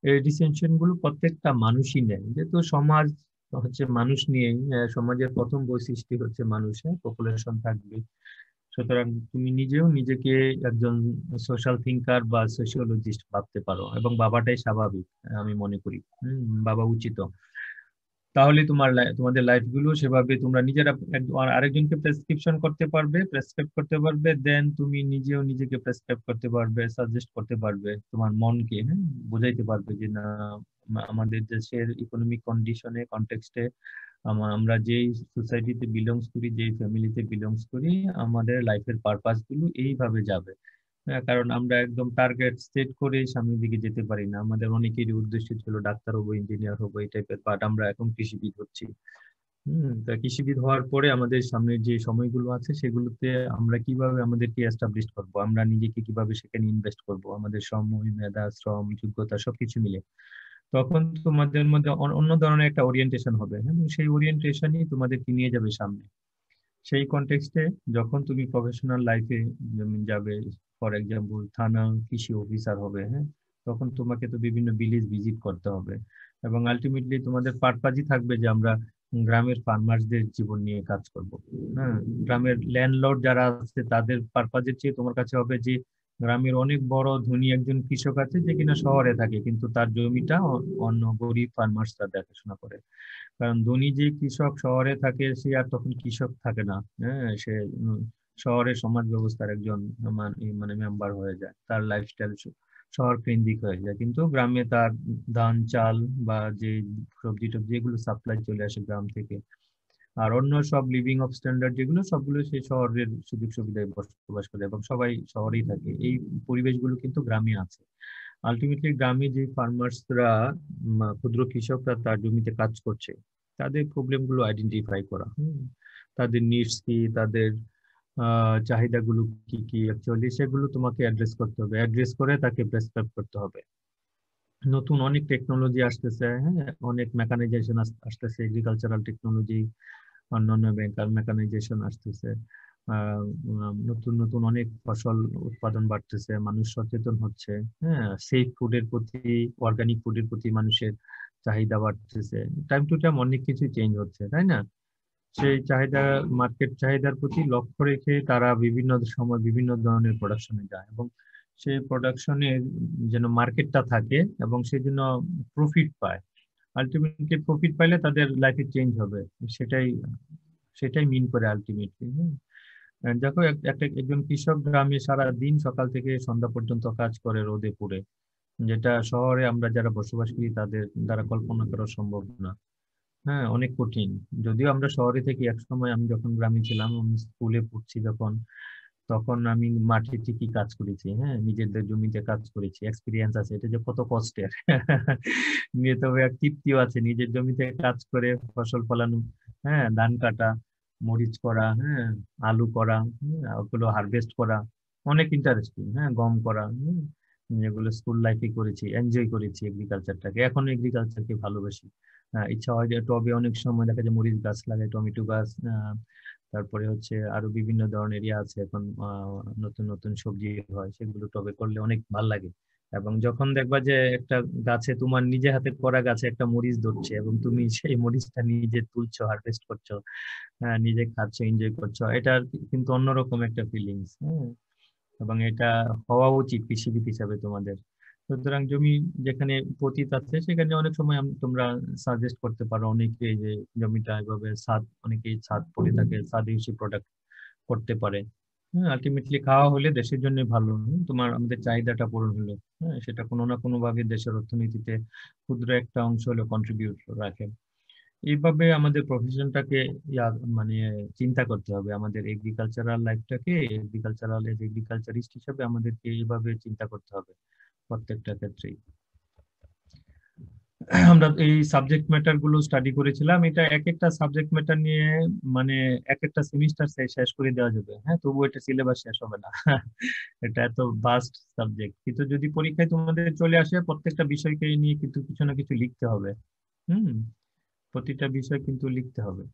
S1: এই ডিসিশন গুলো প্রত্যেকটা মানুষই নেয়, যেহেতু সমাজ হচ্ছে মানুষ নিয়ে, সমাজের প্রথম বৈশিষ্ট্য হচ্ছে মানুষের পপুলেশন থাকবে। সুতরাং তুমি নিজেও নিজেকে একজন সোশ্যাল থিঙ্কার বা সোশিওলজিস্ট ভাবতে পারো, এবং বাবাটাই স্বাভাবিক আমি মনে করি, বাবা উচিত। তাহলে তোমাদের লাইফ গুলো সেভাবে তোমরা নিজেরা আরেকজনকে প্রেসক্রিপশন করতে পারবে, প্রেসক্রাইব করতে পারবে, দেন তুমি নিজেও নিজেকে প্রেসক্রাইব করতে পারবে, সাজেস্ট করতে পারবে, তোমার মনকে, হ্যাঁ, বোঝাইতে পারবে যে না, আমাদের দেশের ইকোনমিক কন্ডিশনে কনটেক্সটে আমরা যেই সোসাইটিতে বিলংস করি, যেই ফ্যামিলিতে বিলংস করি, আমাদের লাইফের পারপাস গুলো এইভাবে যাবে। হ্যাঁ, কারণ আমরা একদম টার্গেট সেট করে সামনের দিকে যেতে পারি না। আমাদের অনেকেরই উদ্দেশ্য ছিল ডাক্তার হবো, ইঞ্জিনিয়ার হবো, এই টাইপের, বাট আমরা এখন কৃষিবিদ হচ্ছি। তা কৃষিবিদ হওয়ার পরে আমাদের সামনে যে সময়গুলো আছে সেগুলোতে আমরা কিভাবে আমাদেরকে এস্টাবলিশ করবো, আমরা নিজেকে কিভাবে সেখানে ইনভেস্ট করব, আমাদের সময়, মেধা, শ্রম, যোগ্যতা সবকিছু মিলে, তখন তোমাদের মধ্যে অন্য ধরনের একটা ওরিয়েন্টেশন হবে, এবং সেই ওরিয়েন্টেশনই তোমাদেরকে নিয়ে যাবে সামনে। সেই কনটেক্সটে যখন তুমি প্রফেশনাল লাইফে যাবে, ফর এক্সাম্পল থানা কৃষি অফিসার হবে, হ্যাঁ, তখন তোমাকে তো বিভিন্ন ভিলেজ ভিজিট করতে হবে, এবং আলটিমেটলি তোমাদের পারপাসই থাকবে যে আমরা গ্রামের ফার্মার্সদের জীবন নিয়ে কাজ করব। হ্যাঁ, গ্রামের ল্যান্ডলর্ড যারা আছে তাদের পারপাসের চেয়ে তোমার কাছে হবে যে গ্রামের অনেক বড় ধনী একজন কৃষক আছে যে কিনা শহরে থাকে, কিন্তু তার জমিটা অন্য গরিব ফার্মার্সরা দেখাশোনা করে। কারণ ধনী যে কৃষক শহরে থাকে সে আর তখন কৃষক থাকে না, হ্যাঁ, সে শহরের সমাজ ব্যবস্থার একজন মানে মেম্বার হয়ে যায়, তার লাইফস্টাইল শহর কেন্দ্রিক হয়ে যায়, কিন্তু গ্রামে তার ধান চাল বা যে সবজি টবজি এগুলো সাপ্লাই চলে আসে গ্রাম থেকে, আর অন্য সব লিভিং অফ স্ট্যান্ডার্ড যেগুলো সবগুলো সেই শহরের সুযোগ সুবিধায় বসবাস করে, এবং সবাই শহরেই থাকে। এই পরিবেশগুলো কিন্তু গ্রামে আছে। আলটিমেটলি গ্রামে যে ফার্মার্সরা, ক্ষুদ্র কৃষকরা তার জমিতে কাজ করছে, তাদের প্রবলেম গুলো আইডেন্টিফাই করা, তাদের নিডস কি, তাদের চাহিদাগুলো কি কি অ্যাকচুয়ালি, সেগুলো তোমাকে অ্যাড্রেস করতে হবে, অ্যাড্রেস করে তাকে প্রেসক্রাইব করতে হবে। নতুন অনেক টেকনোলজি আসতেছে, হ্যাঁ, অনেক মেকানাইজেশন আসতেছে, এগ্রিকালচারাল টেকনোলজি, অন্যান্য মেকানাইজেশন আসতেছে, নতুন নতুন অনেক ফসল উৎপাদন বাড়তেছে, মানুষ সচেতন হচ্ছে, হ্যাঁ, সেফ ফুডের প্রতি, অর্গানিক ফুডের প্রতি মানুষের চাহিদা বাড়তেছে, টাইম টু টাইম অনেক কিছু চেঞ্জ হচ্ছে, তাই না? সেই চাহিদা, মার্কেট চাহিদার প্রতি লক্ষ্য রেখে তারা বিভিন্ন সময় বিভিন্ন ধরনের প্রোডাকশনে যায়, এবং সেই প্রোডাকশনের যেন মার্কেটটা থাকে এবং সেই জন্য প্রফিট পায়। আলটিমেটলি প্রফিট পাইলে তাদের লাইফে চেঞ্জ হবে, সেটাই মিন করে আলটিমেটলি। দেখো একজন কৃষক গ্রামে সারা দিন সকাল থেকে সন্ধ্যা পর্যন্ত কাজ করে রোদে পুড়ে, যেটা শহরে আমরা যারা বসবাস করি তাদের দ্বারা কল্পনা করা সম্ভব না। হ্যাঁ, অনেক কঠিন। যদিও আমরা শহরে থেকে, এক সময় আমি যখন গ্রামে ছিলাম, আমি স্কুলে পড়ছি যখন, তখন আমি মাটিতে কি কাজ করেছি, হ্যাঁ, নিজেদের জমিতে কাজ করেছি, এক্সপিরিয়েন্স আছে, এটা যে কত কষ্টের নিয়ে, তবে এক তৃপ্তিও আছে নিজের জমিতে কাজ করে ফসল ফলানো, হ্যাঁ, ধান কাটা, মরিচ করা, হ্যাঁ, আলু করা, ওগুলো হারভেস্ট করা, অনেক ইন্টারেস্টিং, হ্যাঁ, গম করা, যেগুলো স্কুল লাইফে করেছি, এনজয় করেছি এগ্রিকালচারটাকে, এখন এগ্রিকালচারকে ভালোবাসি। ইচ্ছা হয় যে টবে অনেক সময় দেখা যায় মরিচ গাছ লাগাই, টমেটো গাছ, তারপরে হচ্ছে আরো বিভিন্ন ধরনের ইয়ে আছে এখন, নতুন নতুন সবজি হয়, সেগুলো টবে করলে অনেক ভালো লাগে। এবং যখন দেখবা যে একটা গাছে, তোমার নিজে হাতে করা গাছে একটা মরিচ ধরছে এবং তুমি সেই মরিচটা নিজে তুলছো, হারভেস্ট করছো, নিজে খাচ্ছো, এনজয় করছো, এটা কিন্তু অন্যরকম একটা ফিলিংস, এবং এটা হওয়া উচিত কৃষিবিদ হিসাবে তোমাদের। সুতরাং জমি যেখানে পতিত আছে সেখানে অনেক সময় তোমরা সাজেস্ট করতে পারো, অনেকে যে জমিটা এভাবে ছাদ, অনেকেই ছাদ পড়ে থাকে, ছাদে এসে প্রোডাক্ট করতে পারে, আলটিমেটলি খাওয়া হলে দেশের জন্য ভালো, তোমার আমাদের চাহিদাটা পূরণ হলো, সেটা কোনো না কোনো ভাবে দেশের অর্থনীতিতে ক্ষুদ্র একটা অংশ হলে কন্ট্রিবিউট রাখে। এইভাবে আমাদের প্রফেশনটাকে মানে চিন্তা করতে হবে, আমাদের এগ্রিকালচারাল লাইফটাকে, এগ্রিকালচারিস্ট হিসাবে আমাদেরকে এইভাবে চিন্তা করতে হবে প্রত্যেকটা ক্ষেত্রেই। আমরা এই সাবজেক্ট ম্যাটার গুলো স্টাডি করেছিলাম, এটা এক একটা সাবজেক্ট ম্যাটার নিয়ে মানে এক একটা সেমিস্টার শেষ করে দেওয়া যাবে, হ্যাঁ, তবু এটা সিলেবাস শেষ হবে না এটা এত ভাস্ট সাবজেক্ট, কিন্তু যদি পরীক্ষায় তোমাদের চলে আসে প্রত্যেকটা বিষয়কে নিয়ে কিন্তু কিছু না কিছু লিখতে হবে, প্রতিটা বিষয় কিন্তু লিখতে হবে।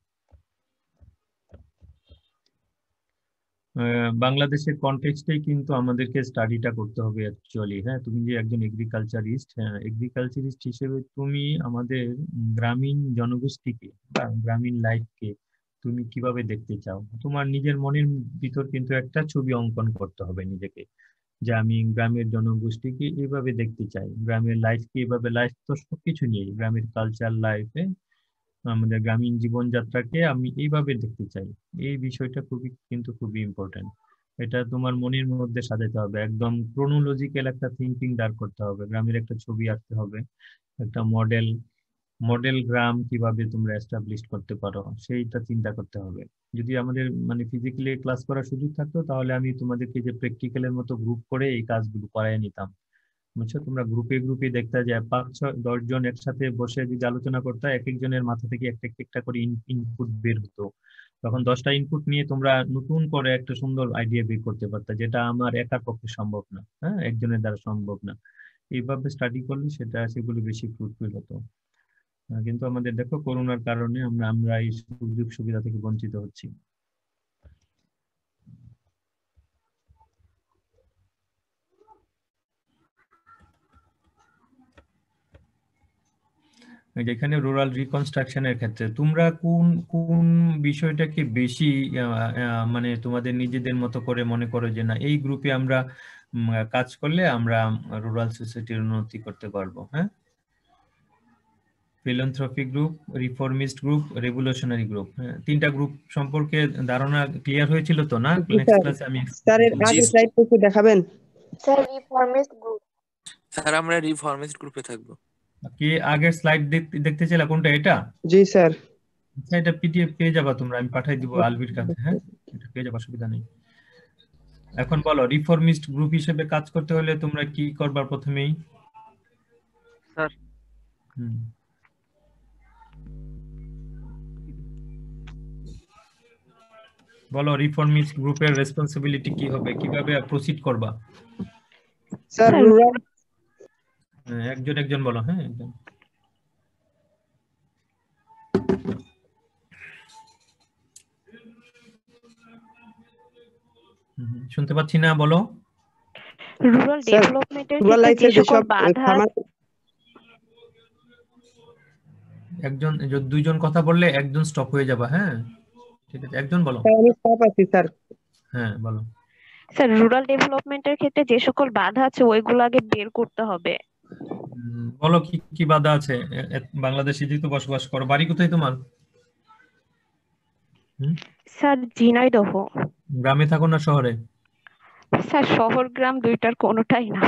S1: বাংলাদেশের কনটেক্সটেই কিন্তু আমাদেরকে স্টাডিটা করতে হবে অ্যাকচুয়ালি, হ্যাঁ, তুমি যে একজন এগ্রিকালচারিস্ট, হ্যাঁ, এগ্রিকালচারিস্ট হিসেবে তুমি আমাদের গ্রামীণ জনগোষ্ঠীকে বা গ্রামীণ লাইফকে তুমি কিভাবে দেখতে চাও, তোমার নিজের মনের ভিতর কিন্তু একটা ছবি অঙ্কন করতে হবে নিজেকে, যে আমি গ্রামের জনগোষ্ঠীকে এইভাবে দেখতে চাই, গ্রামের লাইফকে এইভাবে, লাইফ তো সবকিছু নিয়ে, গ্রামের কালচার লাইফে আমাদের গ্রামীণ জীবনযাত্রাকে আমি এইভাবে দেখতে চাই, এই বিষয়টা খুবই ইম্পর্টেন্ট। এটা তোমার মনের মধ্যে সাজাতে হবে, একদম ক্রোনোলজিক্যাল একটা থিঙ্কিং দাঁড় করতে হবে, গ্রামের একটা ছবি আঁকতে হবে, একটা মডেল গ্রাম কিভাবে তোমরা এস্টাবলিশ করতে পারো সেইটা চিন্তা করতে হবে। যদি আমাদের মানে ফিজিক্যালি ক্লাস করার সুযোগ থাকতো তাহলে আমি তোমাদেরকে যে প্র্যাকটিক্যালের মতো গ্রুপ করে এই কাজগুলো করাই নিতাম, বুঝছো, তোমরা গ্রুপে দেখতে যে 5-6-10 জন একসাথে বসে যদি আলোচনা করতে, এক একজনের মাথা থেকে একটা করে ইনপুট বের হতো, তখন 10টা ইনপুট নিয়ে তোমরা নতুন করে একটা সুন্দর আইডিয়া বের করতে পারতা, যেটা আমার একার পক্ষে সম্ভব না, হ্যাঁ, একজনের দ্বারা সম্ভব না। এইভাবে স্টাডি করলে সেগুলো বেশি ফ্রুটফুল হতো। কিন্তু আমাদের দেখো করোনার কারণে আমরা এই সুযোগ সুবিধা থেকে বঞ্চিত হচ্ছি। যেখানে রুরাল রিকনস্ট্রাকশনের ক্ষেত্রে তোমরা কোন বিষয়টাকে বেশি মানে তোমাদের নিজেদের মতো করে মনে করো যে না এই গ্রুপে আমরা কাজ করলে আমরা রুরাল সোসাইটির উন্নতি করতে পারবো, হ্যাঁ, philanthropy group, reformist group, revolutionary group, হ্যাঁ, 3টা গ্রুপ সম্পর্কে ধারণা ক্লিয়ার হয়েছিল তো না? নেক্সট ক্লাসে আমি
S15: স্যার এর আগে স্লাইড একটু দেখাবেন।
S4: স্যার রিফর্মিস্ট গ্রুপ,
S5: স্যার আমরা রিফর্মিস্ট গ্রুপে থাকবো।
S1: কি আগের স্লাইড দেখতে চাইলা কোনটা? এটা?
S15: জি স্যার।
S1: আচ্ছা, এটা পিডিএফ পেয়ে যাবা তোমরা, আমি পাঠিয়ে দিব আলবির কাছে, হ্যাঁ, এটা পেয়ে যাবা, অসুবিধা নেই। এখন বলো, রিফর্মিস্ট গ্রুপ হিসেবে কাজ করতে হলে তোমরা কি করবা প্রথমেই?
S3: স্যার
S1: বলো, রিফর্মিস্ট গ্রুপের রেসপন্সিবিলিটি কি হবে, কিভাবে প্রসিড করবা?
S15: স্যার
S1: একজন বলো, হ্যাঁ, একজন। শুনতে পাচ্ছি না, বলো।
S10: রুরাল ডেভেলপমেন্টের ক্ষেত্রে যে সকল বাধা,
S1: একজন, 2জন কথা বললে একজন স্টপ হয়ে যাবে, হ্যাঁ, ঠিক আছে, একজন বলো।
S15: আমি স্টপ আছি স্যার।
S1: হ্যাঁ বলো।
S10: স্যার রুরাল ডেভেলপমেন্টের ক্ষেত্রে যে সকল বাধা আছে ওইগুলো আগে বের করতে হবে।
S1: বলো কি কি বাধা আছে? বাংলাদেশে যেহেতু বসবাস করো, বাড়ি কোথায় তোমার?
S10: স্যার ঝিনাইদহ।
S1: গ্রামে থাকো না শহরে?
S10: স্যার শহর গ্রাম দুইটার কোনোটাই না।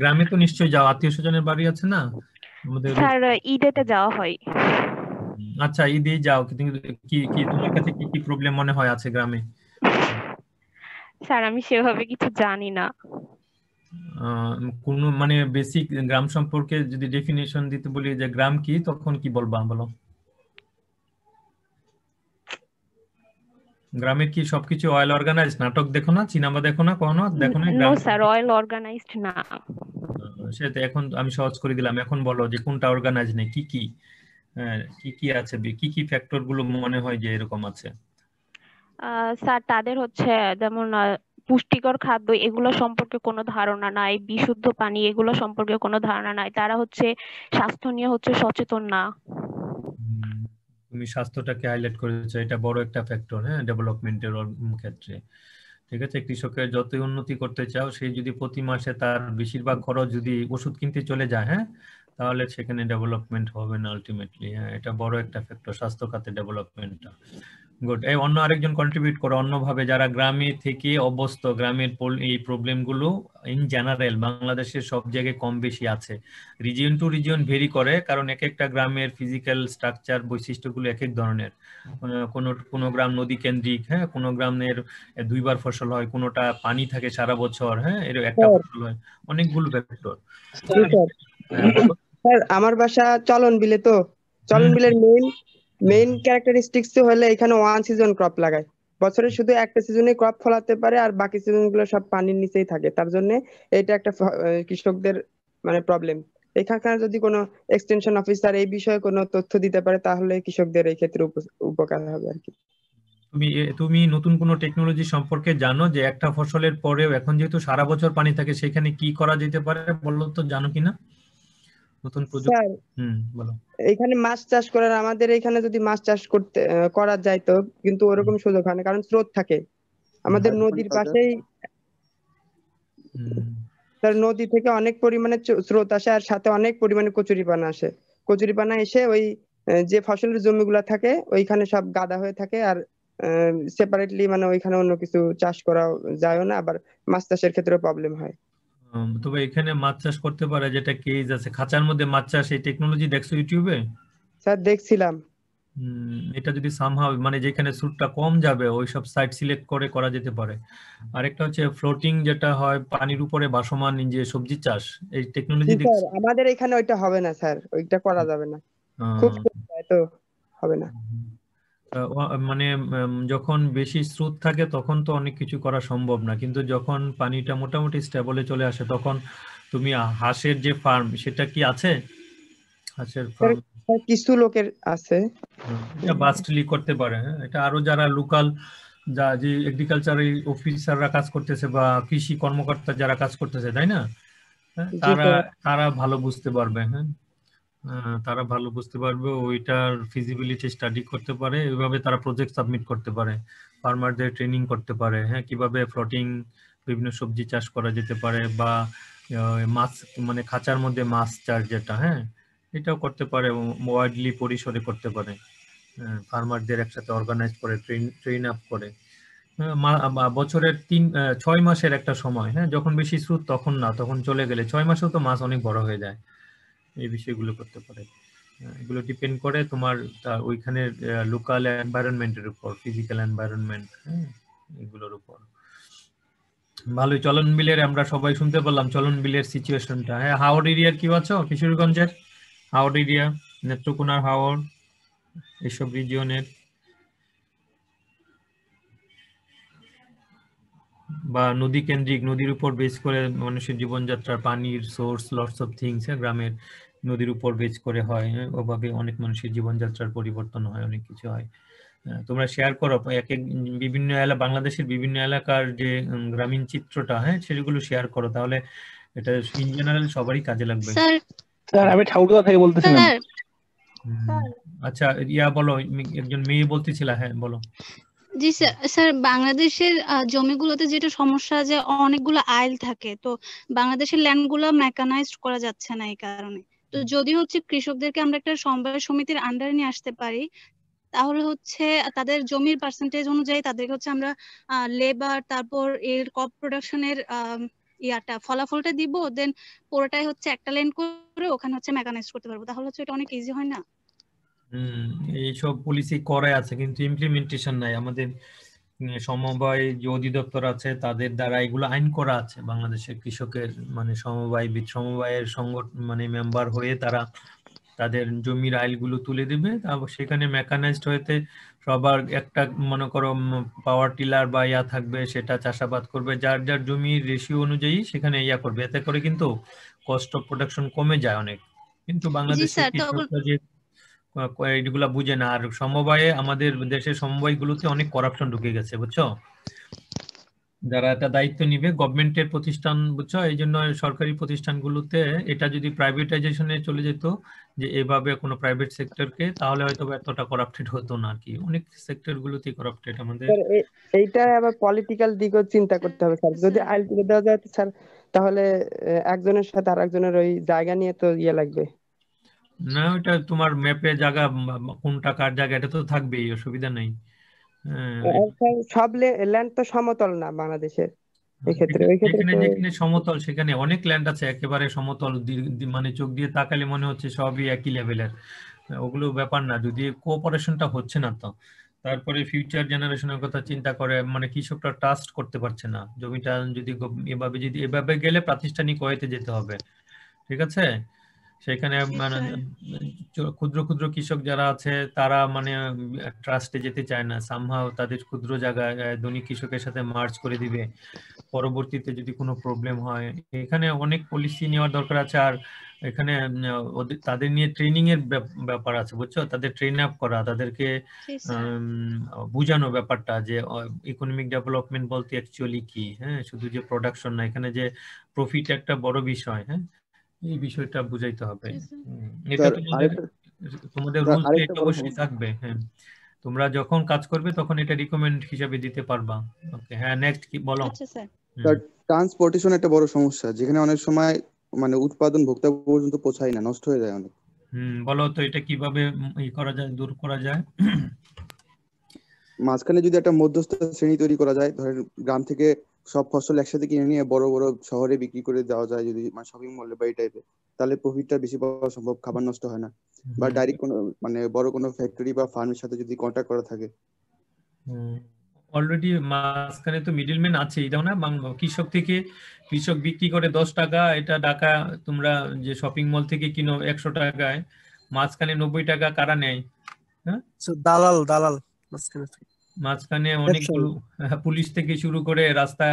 S1: গ্রামে তো নিশ্চয়ই যাও, আত্মীয় স্বজনের বাড়ি আছে না আমাদের?
S10: স্যার ঈদেতে যাওয়া হয়।
S1: আচ্ছা ঈদেই যাও, কিন্তু কি কি তোমার কাছে কি কি প্রবলেম মনে হয় আছে গ্রামে?
S10: স্যার আমি সেভাবে কিছু জানি না।
S1: কোন মানে বেসিক গ্রাম সম্পর্কে যদি ডেফিনেশন দিতে বলি যে গ্রাম কি, তখন কি বলবা বলো? গ্রামে কি সবকিছু অয়েল অর্গানাইজ? নাটক দেখো না, সিনেমা দেখো না, কখনো দেখো না
S10: নো
S1: গ্রাম?
S10: স্যার, অয়েল অর্গানাইজড না।
S1: সেটা এখন আমি সহজ করে দিলাম। এখন বলো যে কোনটা অর্গানাইজ নেই, কি কি কি কি আছে, কি কি ফ্যাক্টর গুলো মনে হয় যে এরকম আছে?
S10: স্যার তাদের হচ্ছে যেমন পুষ্টিকর খাদ্য এগুলো সম্পর্কে কোনো ধারণা নাই, বিশুদ্ধ পানি এগুলো সম্পর্কে কোনো ধারণা নাই, তারা হচ্ছে স্বাস্থ্য নিয়ে হচ্ছে সচেতন না।
S1: তুমি স্বাস্থ্যটাকে হাইলাইট করেছো, এটা বড় একটা ফ্যাক্টর হ্যাঁ ডেভেলপমেন্টের ক্ষেত্রে। ঠিক আছে, কৃষকের যতই উন্নতি করতে চাও, সেই যদি প্রতি মাসে তার বেশিরভাগ খরচ যদি ওষুধ কিনতে চলে যায়, হ্যাঁ, তাহলে সেখানে ডেভেলপমেন্ট হবে না আলটিমেটলি। হ্যাঁ, এটা বড় একটা ফ্যাক্টর স্বাস্থ্য খাতে ডেভেলপমেন্টটা। গুড। এই অন্য আরেকজন কন্ট্রিবিউট করো অন্যভাবে, যারা গ্রামে থেকে অভ্যস্ত, গ্রামের এই প্রবলেম গুলো ইন জেনারেল বাংলাদেশের সব জায়গায় কম বেশি আছে। রিজিয়ন টু রিজিয়ন ভেরি করে, কারণ এক একটা গ্রামের ফিজিক্যাল স্ট্রাকচার বৈশিষ্ট্যগুলো এক এক ধরনের। কোনো গ্রাম নদী কেন্দ্রিক, হ্যাঁ, কোনো গ্রামের দুইবার ফসল হয়, কোনোটা পানি থাকে সারা বছর, হ্যাঁ, এর একটা ফসল হয়, অনেকগুলো ফ্যাক্টর।
S15: স্যার আমার বাসা চলন বিলে, তো চলন বিলের মেইন ক্যারেক্টারিস্টিক্স হলে এখানে ওয়ান সিজন ক্রপ লাগায়। বছরে শুধু একটা সিজনে ক্রপ ফলাতে পারে, আর বাকি সিজন গুলো সব পানির নিচেই থাকে। তার জন্য এটা একটা কৃষকদের মানে প্রবলেম। এখানকার যদি কোনো এক্সটেনশন অফিসার এই বিষয়ে কোনো তথ্য দিতে পারে, তাহলে কৃষকদের এই ক্ষেত্রে উপকার হবে আর কি।
S1: তুমি নতুন কোনো টেকনোলজি সম্পর্কে জানো যে একটা ফসলের পরেও এখন যেহেতু সারা বছর পানি থাকে, সেখানে কি করা যেতে পারে বলো তো, জানো কিনা নতুন প্রযুক্তি? বলো।
S15: এখানে মাছ চাষ করার, আমাদের এখানে যদি মাছ চাষ করা যায় তো, কিন্তু ওরকম সুযোগ হয় না, কারণ স্রোত থাকে আমাদের নদীর পাশেই। তার নদী থেকে অনেক পরিমাণে স্রোত আসে, আর সাথে অনেক পরিমাণে কচুরিপানা আসে। কচুরিপানা এসে ওই যে ফসলের জমিগুলা থাকে ওইখানে সব গাদা হয়ে থাকে, আর সেপারেটলি মানে ওইখানে অন্য কিছু চাষ করা যায় না, আবার মাছ চাষের ক্ষেত্রে প্রবলেম হয়।
S1: তবে এখানে মাছ চাষ করতে পারে, যেটা কেজ আছে খাঁচার মধ্যে মাছ চাষ, এই টেকনোলজি দেখছো ইউটিউবে?
S15: স্যার দেখছিলাম।
S1: এটা যদি সামহাউ মানে যেখানে স্রোতটা কম যাবে ওই সব সাইট সিলেক্ট করে করা যেতে পারে। আরেকটা হচ্ছে ফ্লোটিং, যেটা হয় পানির উপরে ভাসমান যে সবজি চাষ, এই টেকনোলজি
S15: স্যার আমাদের এখানে ওইটা হবে না স্যার, ওইটা করা যাবে না, খুব তো হবে না।
S1: মানে যখন বেশি স্রোত থাকে তখন তো অনেক কিছু করা সম্ভব না, কিন্তু যখন পানিটা মোটামুটি স্টেবলে চলে আসে তখন তুমি হাঁসের যে ফার্ম, সেটা কি আছে? হাঁসের ফার্ম
S15: কিছু লোকের আছে,
S1: এটা বাস্টলি করতে পারে। এটা আরো যারা লোকাল যে এগ্রিকালচারাল অফিসাররা কাজ করতেছে বা কৃষি কর্মকর্তা যারা কাজ করতেছে, তাই না, তারা ভালো বুঝতে পারবে। হ্যাঁ, তারা ভালো বুঝতে পারবে, ওইটার ফিজিবিলিটি স্টাডি করতে পারে, এইভাবে তারা প্রজেক্ট সাবমিট করতে পারে, ফার্মারদের ট্রেনিং করতে পারে। হ্যাঁ, কিভাবে ফ্লোটিং বিভিন্ন সবজি চাষ করা যেতে পারে, বা মাছ মানে খাঁচার মধ্যে মাছ চাষ যেটা, হ্যাঁ, এটাও করতে পারে, ওয়াইডলি পরিসরে করতে পারে। ফার্মারদের একসাথে অর্গানাইজ করে ট্রেন আপ করে। বছরের 6 মাসের একটা সময়, হ্যাঁ, যখন বেশি স্রোত তখন না, তখন চলে গেলে 6 মাসেও তো মাছ অনেক বড় হয়ে যায়। এই বিষয়গুলো করতে পারে। এগুলো ডিপেন্ড করে তোমার ওইখানের লোকাল এনভায়রনমেন্টের উপর, ফিজিক্যাল এনভায়রনমেন্ট, হ্যাঁ, এগুলোর উপর। ভালোই। চলন বিলের আমরা সবাই শুনতে পেলাম চলন বিলের সিচুয়েশনটা। হ্যাঁ, হাওড় এরিয়ার কি আছো? কিশোরগঞ্জের হাওড় এরিয়া, নেত্রকোনার হাওড়, এইসব রিজিয়নের, বা নদী কেন্দ্রিক, নদীর উপর বেস করে মানুষের জীবনযাত্রার পানির সোর্স, লটস অফ থিংস, গ্রামের নদীর উপর বেস করে হয়, ওভাবে অনেক মানুষের জীবনযাত্রার পরিবর্তন হয়, অনেক কিছু হয়। তোমরা শেয়ার করো এক এক বিভিন্ন বাংলাদেশের বিভিন্ন এলাকার যে গ্রামীণ চিত্রটা, হ্যাঁ, সেগুলো শেয়ার করো, তাহলে এটা ইন জেনারেল সবারই কাজে লাগবে।
S9: স্যার আমি ঠাকুরগাঁও থেকে বলতেছিলাম।
S1: আচ্ছা, বলো, একজন মেয়ে বলতেছিল, হ্যাঁ বলো।
S14: জি স্যার, স্যার বাংলাদেশের জমিগুলোতে যেটা সমস্যা, যে অনেকগুলো আইল থাকে, তো বাংলাদেশের ল্যান্ডগুলো মেকানাইজড করা যাচ্ছে না এই কারণে। তো যদি হচ্ছে কৃষকদেরকে আমরা একটা সমবায় সমিতির আন্ডারে নিয়ে আসতে পারি, তাহলে হচ্ছে তাদের জমির পার্সেন্টেজ অনুযায়ী তাদেরকে হচ্ছে আমরা লেবার, তারপর এর ক্রপ প্রোডাকশনের ফলাফলটা দিব, দেন পুরোটাই হচ্ছে একটা ল্যান্ড করে ওখানে হচ্ছে মেকানাইজ করতে পারবো, তাহলে হচ্ছে এটা অনেক ইজি হয় না?
S1: এইসব পলিসি করে আছে কিন্তু ইমপ্লিমেন্টেশন নাই। আমাদের সমবায় যে অধিদপ্তর আছে তাদের দ্বারা এগুলো আইন করা আছে। বাংলাদেশের কৃষকের মানে সমবায়ের মানে মেম্বার হয়ে তারা তাদের জমির আইলগুলো তুলে দিবে, তারপর সেখানে মেকানাইজড হইতে সবার একটা মনে করো পাওয়ার টিলার বা ইয়া থাকবে, সেটা চাষাবাদ করবে যার যার জমির রেশিও অনুযায়ী সেখানে ইয়া করবে। এতে করে কিন্তু কস্ট অফ প্রোডাকশন কমে যায় অনেক। কিন্তু বাংলাদেশের কৃষকরা যে এইগুলা বুঝে না। আর সমবায়ে আমাদের দেশের সমবায়গুলোতে অনেক করাপশন ঢুকে গেছে বুঝছো। যারা এটা দায়িত্ব নিবে গভর্নমেন্টের প্রতিষ্ঠান বুঝছো, এই জন্য সরকারি প্রতিষ্ঠানগুলোতে এটা যদি প্রাইভেটাইজেশনে চলে যেত যে এভাবে কোনো প্রাইভেট সেক্টরকে, তাহলে হয়তো এতটা করাপ্টেড হতো না আর কি। অনেক সেক্টর গুলোতেই করাপ্টেড আমাদের।
S15: এইটা আবার পলিটিক্যাল দিকও চিন্তা করতে হবে স্যার। যদি আইল তুলে দেওয়া যায় স্যার, তাহলে একজনের সাথে আর একজনের ওই জায়গা নিয়ে তো ইয়ে লাগবে
S1: না। ওটা তোমার ম্যাপে জায়গা কোনটা কার জায়গা এটা তো থাকবেই, অসুবিধা নেই।
S15: সব ল্যান্ড তো সমতল না বাংলাদেশের।
S1: যেখানে সমতল সেখানে অনেক ল্যান্ড আছে একেবারে সমতল, মানে চোখ দিয়ে তাকালে মনে হচ্ছে সবই একই লেভেলের। ওগুলো ব্যাপার না যদি কোঅপারেশনটা হচ্ছে না তো। তারপরে ফিউচার জেনারেশনের কথা চিন্তা করে মানে কৃষকরা ট্রাস্ট করতে পারছে না জমিটা। যদি এভাবে গেলে প্রাতিষ্ঠানিক ওয়েতে যেতে হবে, ঠিক আছে। সেখানে মানে ক্ষুদ্র ক্ষুদ্র কৃষক যারা আছে তারা মানে ট্রাস্টে যেতে চায় না, সামহাও তাদের ক্ষুদ্র জায়গায় ধনী কৃষকের সাথে মার্জ করে দিবে। পরবর্তীতে যদি কোনো প্রবলেম হয়, এখানে অনেক পলিসি নেওয়ার দরকার আছে। আর এখানে তাদের নিয়ে ট্রেনিং এর ব্যাপার আছে বুঝছো। তাদের ট্রেন আপ করা, তাদেরকে বুঝানো ব্যাপারটা যে ইকোনমিক ডেভেলপমেন্ট বলতে অ্যাকচুয়ালি কি। হ্যাঁ, শুধু যে প্রোডাকশন না, এখানে যে প্রফিট একটা বড় বিষয়। হ্যাঁ, এই বিষয়টা বুঝাইতে হবে। এটা তোমাদের রুলসে এটা অবশ্যই থাকবে। হ্যাঁ, তোমরা যখন কাজ করবে তখন এটা রিকমেন্ড হিসাবে দিতে পারবা। ওকে, হ্যাঁ নেক্সট কি বলো।
S16: স্যার ট্রান্সপোর্টেশন একটা বড় সমস্যা, যেখানে অনেক সময় মানে উৎপাদন ভোক্তা পর্যন্ত পৌঁছায় না, নষ্ট হয়ে যায় অনেক।
S1: বলো তো এটা কিভাবে করা যায়, দূর করা যায়?
S16: মাঝখানে যদি একটা মধ্যস্থ শ্রেণী তৈরি করা যায়, ধরেন গ্রাম থেকে সব ফসল একসাথে কিনে নিয়ে বড় বড় শহরে বিক্রি করে দেওয়া যায় যদি মানে শপিং মলে বা এই টাইপের, তাহলে প্রফিটটা বেশি পাওয়া সম্ভব, খাবার নষ্ট হয় না। বা ডাইরেক্ট কোনো মানে বড় কোনো ফ্যাক্টরি বা ফার্মের সাথে যদি কন্ট্যাক্ট করা থাকে।
S1: অলরেডি মাঝখানে তো মিডলম্যান আছে, এটাও না কৃষক থেকে কৃষক বিক্রি করে 10 টাকা, এটা টাকা তোমরা যে শপিং মল থেকে কিনো 100 টাকায়, মাঝখানে 90 টাকা কারা নেয়? হ্যাঁ,
S17: দালাল
S1: মাঝখানে অনেকগুলো পুলিশ থেকে শুরু করে রাস্তা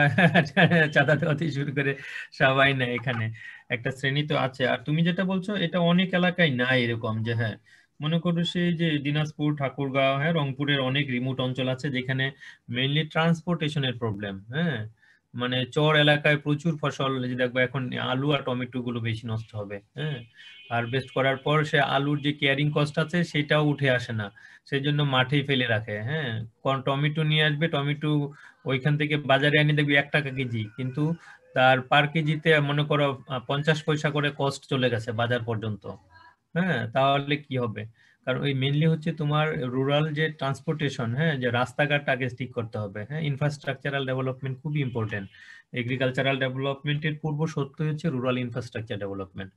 S1: চাঁদা দেওয়াতে শুরু করে সবাই নেয়। এখানে একটা শ্রেণী তো আছে। আর তুমি যেটা বলছো এটা অনেক এলাকায় নাই এরকম, যে হ্যাঁ মনে করো সেই যে দিনাজপুর, ঠাকুরগাঁও, হ্যাঁ রংপুরের অনেক রিমোট অঞ্চল আছে যেখানে মেইনলি ট্রান্সপোর্টেশনের প্রবলেম। হ্যাঁ, মানে চর এলাকায় প্রচুর ফসল, যে দেখবো এখন আলু আর টমেটো গুলো বেশি নষ্ট হবে। হ্যাঁ, হারভেস্ট করার পর সে আলুর যে কেয়ারিং কস্ট আছে সেটাও উঠে আসে না, সেই জন্য মাঠেই ফেলে রাখে। হ্যাঁ, কারণ টমেটো নিয়ে আসবে, টমেটো ওইখান থেকে বাজারে আনি দেখবি 1 টাকা কেজি, কিন্তু তার পার কেজিতে মনে করো 50 পয়সা করে কস্ট চলে গেছে বাজার পর্যন্ত। হ্যাঁ, তাহলে কি হবে? কারণ ওই মেইনলি হচ্ছে তোমার রুরাল যে ট্রান্সপোর্টেশন, হ্যাঁ, যে রাস্তাঘাট আগে ঠিক করতে হবে। হ্যাঁ, ইনফ্রাস্ট্রাকচারাল ডেভেলপমেন্ট খুবই ইম্পর্টেন্ট। এগ্রিকালচারাল ডেভেলপমেন্টের পূর্ব শর্ত হচ্ছে রুরাল ইনফ্রাস্ট্রাকচার ডেভেলপমেন্ট।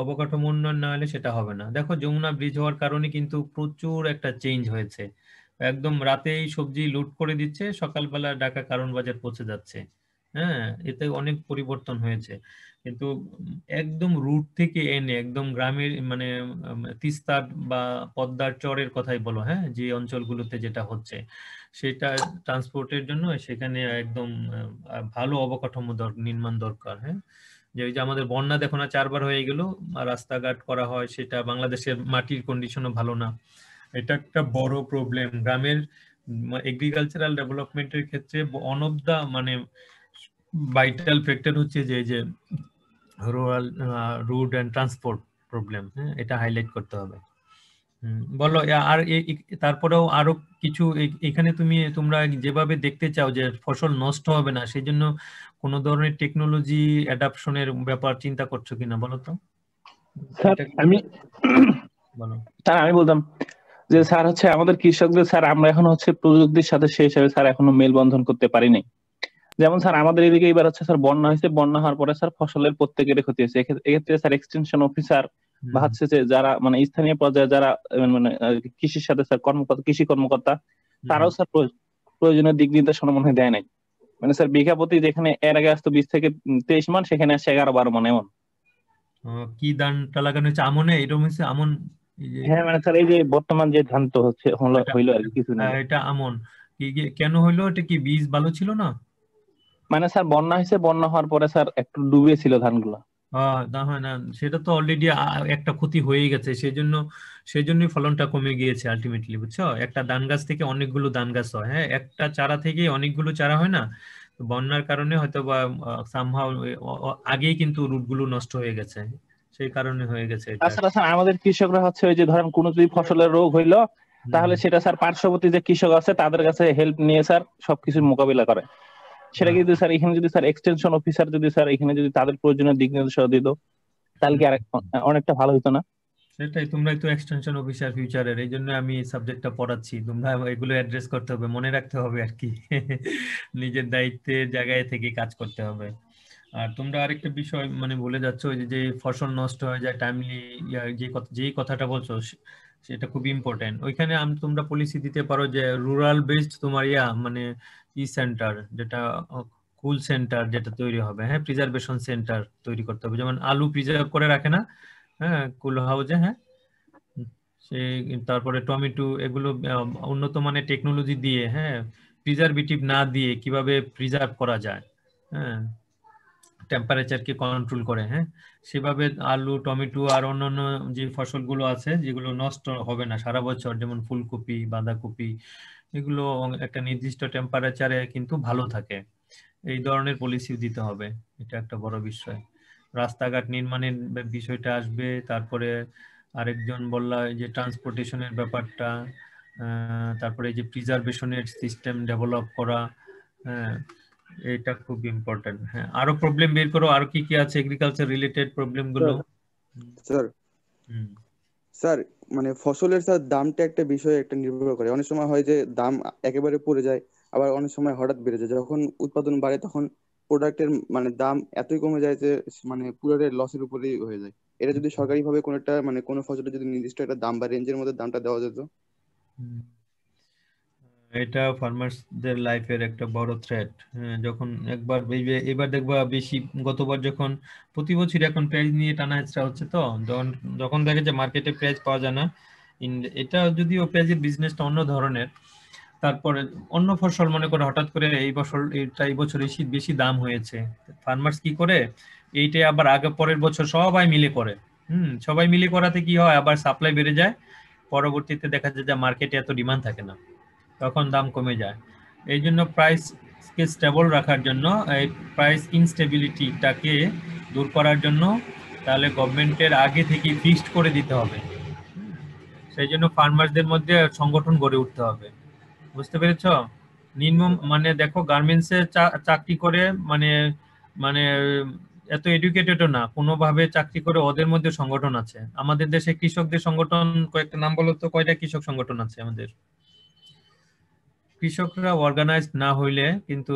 S1: অবকাঠামো উন্নয়ন না হলে সেটা হবে না। দেখো যমুনা ব্রিজ হওয়ার কারণে কিন্তু প্রচুর একটা চেঞ্জ হয়েছে। একদম রাতেই সবজি লুট করে দিচ্ছে, সকালবেলা ঢাকা কারণ বাজার পৌঁছে যাচ্ছে। হ্যাঁ, এতে অনেক পরিবর্তন হয়েছে। কিন্তু একদম রুট থেকে এনে একদম গ্রামের মানে তিস্তার বা পদ্মার চরের কথাই বলো, হ্যাঁ, যে অঞ্চলগুলোতে যেটা হচ্ছে সেটা ট্রান্সপোর্টের জন্য সেখানে একদম ভালো অবকাঠামো নির্মাণ দরকার। হ্যাঁ, যে আমাদের বন্যা দেখো না 4 বার হয়ে গেল, রাস্তাঘাট করা হয়, সেটা বাংলাদেশের মাটির কন্ডিশনও ভালো না। এটা একটা বড় প্রবলেম গ্রামের এগ্রিকালচারাল ডেভেলপমেন্টের ক্ষেত্রে। ওয়ান অফ দা মানে ভাইটাল ফ্যাক্টর হচ্ছে যে rural route and transport problem. হ্যাঁ, এটা হাইলাইট করতে হবে। বলো আর তারপরেও আরো কিছু এখানে তোমরা যেভাবে দেখতে চাও যে ফসল নষ্ট হবে না, সেই জন্য কোন ধরনের টেকনোলজি অ্যাডাপশনের ব্যাপার চিন্তা করছো কিনা বলো তো।
S9: স্যার আমি বলতাম যে স্যার হচ্ছে আমাদের কৃষকদের স্যার আমরা এখন হচ্ছে প্রযুক্তির সাথে সেই হিসাবে স্যার এখনো মেলবন্ধন করতে পারি নাই। যেমন স্যার আমাদের এদিকে এবার হচ্ছে স্যার বন্যা হয়েছে, বন্যা হওয়ার পরে স্যার ফসলের প্রত্যেকের ক্ষতি হয়েছে। এক্ষেত্রে স্যার এক্সটেনশন অফিসার বা হচ্ছে যে যারা মানে স্থানীয় পর্যায়ে যারা মানে কৃষির সাথে স্যার কৃষি কর্মকর্তা তারাও স্যার প্রয়োজনীয় দিক নির্দেশনা মনে হয় দেয় নাই। মানে স্যার বিঘা প্রতি যেখানে এর আগে আসতো 20 থেকে 23 মণ সেখানে আসছে 11-12 মণ এমন।
S1: কি ধানটা লাগানো হচ্ছে আমনে, এরকম হচ্ছে আমন?
S9: হ্যাঁ মানে স্যার এই যে বর্তমান যে ধান তো হচ্ছে হইলো আর কিছু না।
S1: এটা আমন কেন হইলো? এটা কি বীজ ভালো ছিল না?
S9: মানে স্যার বন্যা হয়েছে, বন্যা হওয়ার পরে স্যার একটু ডুবে ছিল ধানগুলো।
S1: না হয় না, সেটা তো অলরেডি একটা ক্ষতি হয়ে গেছে, সেজন্যই ফলনটা কমে গিয়েছে আলটিমেটলি, বুঝছো? একটা ধান গাছ থেকে অনেকগুলো ধান গাছ হয়, হ্যাঁ, একটা চারা থেকে অনেকগুলো চারা হয় না? বন্যার কারণে হয়তো বা সামহাও আগেই কিন্তু রুটগুলো নষ্ট হয়ে গেছে, সেই কারণে হয়ে গেছে এটা।
S9: তাছাড়া স্যার আমাদের কৃষকরা হচ্ছে ওই যে ধরেন কোনো যদি ফসলের রোগ হইলো তাহলে সেটা স্যার পার্শ্ববর্তী যে কৃষক আছে তাদের কাছে হেল্প নিয়ে স্যার সবকিছু মোকাবিলা করে। সেটা কিন্তু স্যার এখানে যদি স্যার এক্সটেনশন অফিসার যদি স্যার এখানে যদি তাদের প্রয়োজনীয় দিক নির্দেশনা দিত তাহলে কি অনেকটা ভালো হতো না?
S1: সেটাই, তোমরাই তো এক্সটেনশন অফিসার ফিউচারের, এই জন্য আমি সাবজেক্টটা পড়াচ্ছি। তোমরা এগুলো অ্যাড্রেস করতে হবে, মনে রাখতে হবে আর কি। নিজের দায়িত্বের জায়গায় থেকে কাজ করতে হবে। আর তোমরা আরেকটা বিষয় মানে ভুলে যাচ্ছ, ওই যে ফসল নষ্ট হয়ে যায় টাইমলি, যেই কথাটা বলছো সেটা খুব ইম্পর্টেন্ট। ওইখানে তোমরা পলিসি দিতে পারো যে রুরাল বেসড তোমার মানে সেন্টার, যেটা কুল সেন্টার যেটা তৈরি হবে, হ্যাঁ, প্রিজার্ভেশন সেন্টার তৈরি করতে হবে। যেমন আলু প্রিজার্ভ করে রাখে না, হ্যাঁ, কুল হাউজে, হ্যাঁ, তারপরে টমেটো, এগুলো উন্নত মানের টেকনোলজি দিয়ে, হ্যাঁ, প্রিজারভেটিভ না দিয়ে কিভাবে প্রিজার্ভ করা যায়, হ্যাঁ, টেম্পারেচারকে কন্ট্রোল করে, হ্যাঁ, সেভাবে আলু, টমেটো আর অন্যান্য যে ফসলগুলো আছে যেগুলো নষ্ট হবে না সারা বছর, যেমন ফুলকপি, বাঁধাকপি, এগুলো একটা নির্দিষ্ট টেম্পারেচারে কিন্তু ভালো থাকে। এই ধরনের পলিসি দিতে হবে, এটা একটা বড় বিষয়। রাস্তাঘাট নির্মাণের বিষয়টা আসবে, তারপরে আরেকজন বললা যে ট্রান্সপোর্টেশনের ব্যাপারটা, তারপরে এই যে প্রিজার্ভেশনের সিস্টেম ডেভেলপ করা, হ্যাঁ, এটা খুব ইম্পর্টেন্ট। হ্যাঁ, আরো প্রবলেম বের করো, আর কি কি আছে এগ্রিকালচার রিলেটেড প্রবলেম গুলো।
S16: স্যার মানে ফসলের স্যার দামটা একটা বিষয় একটা নির্ভর করে। অনেক সময় হয় যে দাম একেবারে পড়ে যায়, আবার অনেক সময় হঠাৎ বেড়ে যায়। যখন উৎপাদন বাড়ে তখন প্রোডাক্টের মানে দাম এতই কমে যায় যে মানে পুরোটাই লসের উপরেই হয়ে যায়। এটা যদি সরকারিভাবে কোনো একটা মানে কোনো ফসলের যদি নির্দিষ্ট একটা দাম বা রেঞ্জের মধ্যে দামটা দেওয়া যেত।
S1: এটা ফার্মার্সদের লাইফের একটা বড় থ্রেট। যখন একবার এবার দেখবা বেশি, গতবার যখন প্রতি বছর এখন প্রাইস নিয়ে টানা হেঁচড়া হচ্ছে, তো যখন দেখে যে মার্কেটে প্রাইস পাওয়া যায় না, এটা যদিও পেঁয়াজের বিজনেসটা অন্য ধরনের, তারপরে অন্য ফসল মনে করে হঠাৎ করে এই বছর বেশি দাম হয়েছে, ফার্মার্স কি করে এইটা আবার আগে পরের বছর সবাই মিলে করে, সবাই মিলে করাতে কি হয়, আবার সাপ্লাই বেড়ে যায়, পরবর্তীতে দেখা যায় যে মার্কেটে এত ডিমান্ড থাকে না, তখন দাম কমে যায়। এই জন্য প্রাইসকে স্টেবল রাখার জন্য, এই প্রাইস ইনস্টেবিলিটিটাকে দূর করার জন্য তাহলে গভর্নমেন্টের আগে থেকে ফিক্সড করে দিতে হবে। সেই জন্য ফার্মারদের মধ্যে সংগঠন গড়ে উঠতে হবে, বুঝতে পেরেছ? নিম্ন মানে দেখো গার্মেন্টসে চাকরি করে মানে মানে এত এডুকেটেডও না, কোনোভাবে চাকরি করে, ওদের মধ্যে সংগঠন আছে। আমাদের দেশে কৃষকদের সংগঠন কয়েকটা নাম বলো তো, কয়টা কৃষক সংগঠন আছে আমাদের? কৃষকরা অর্গানাইজড না হইলে কিন্তু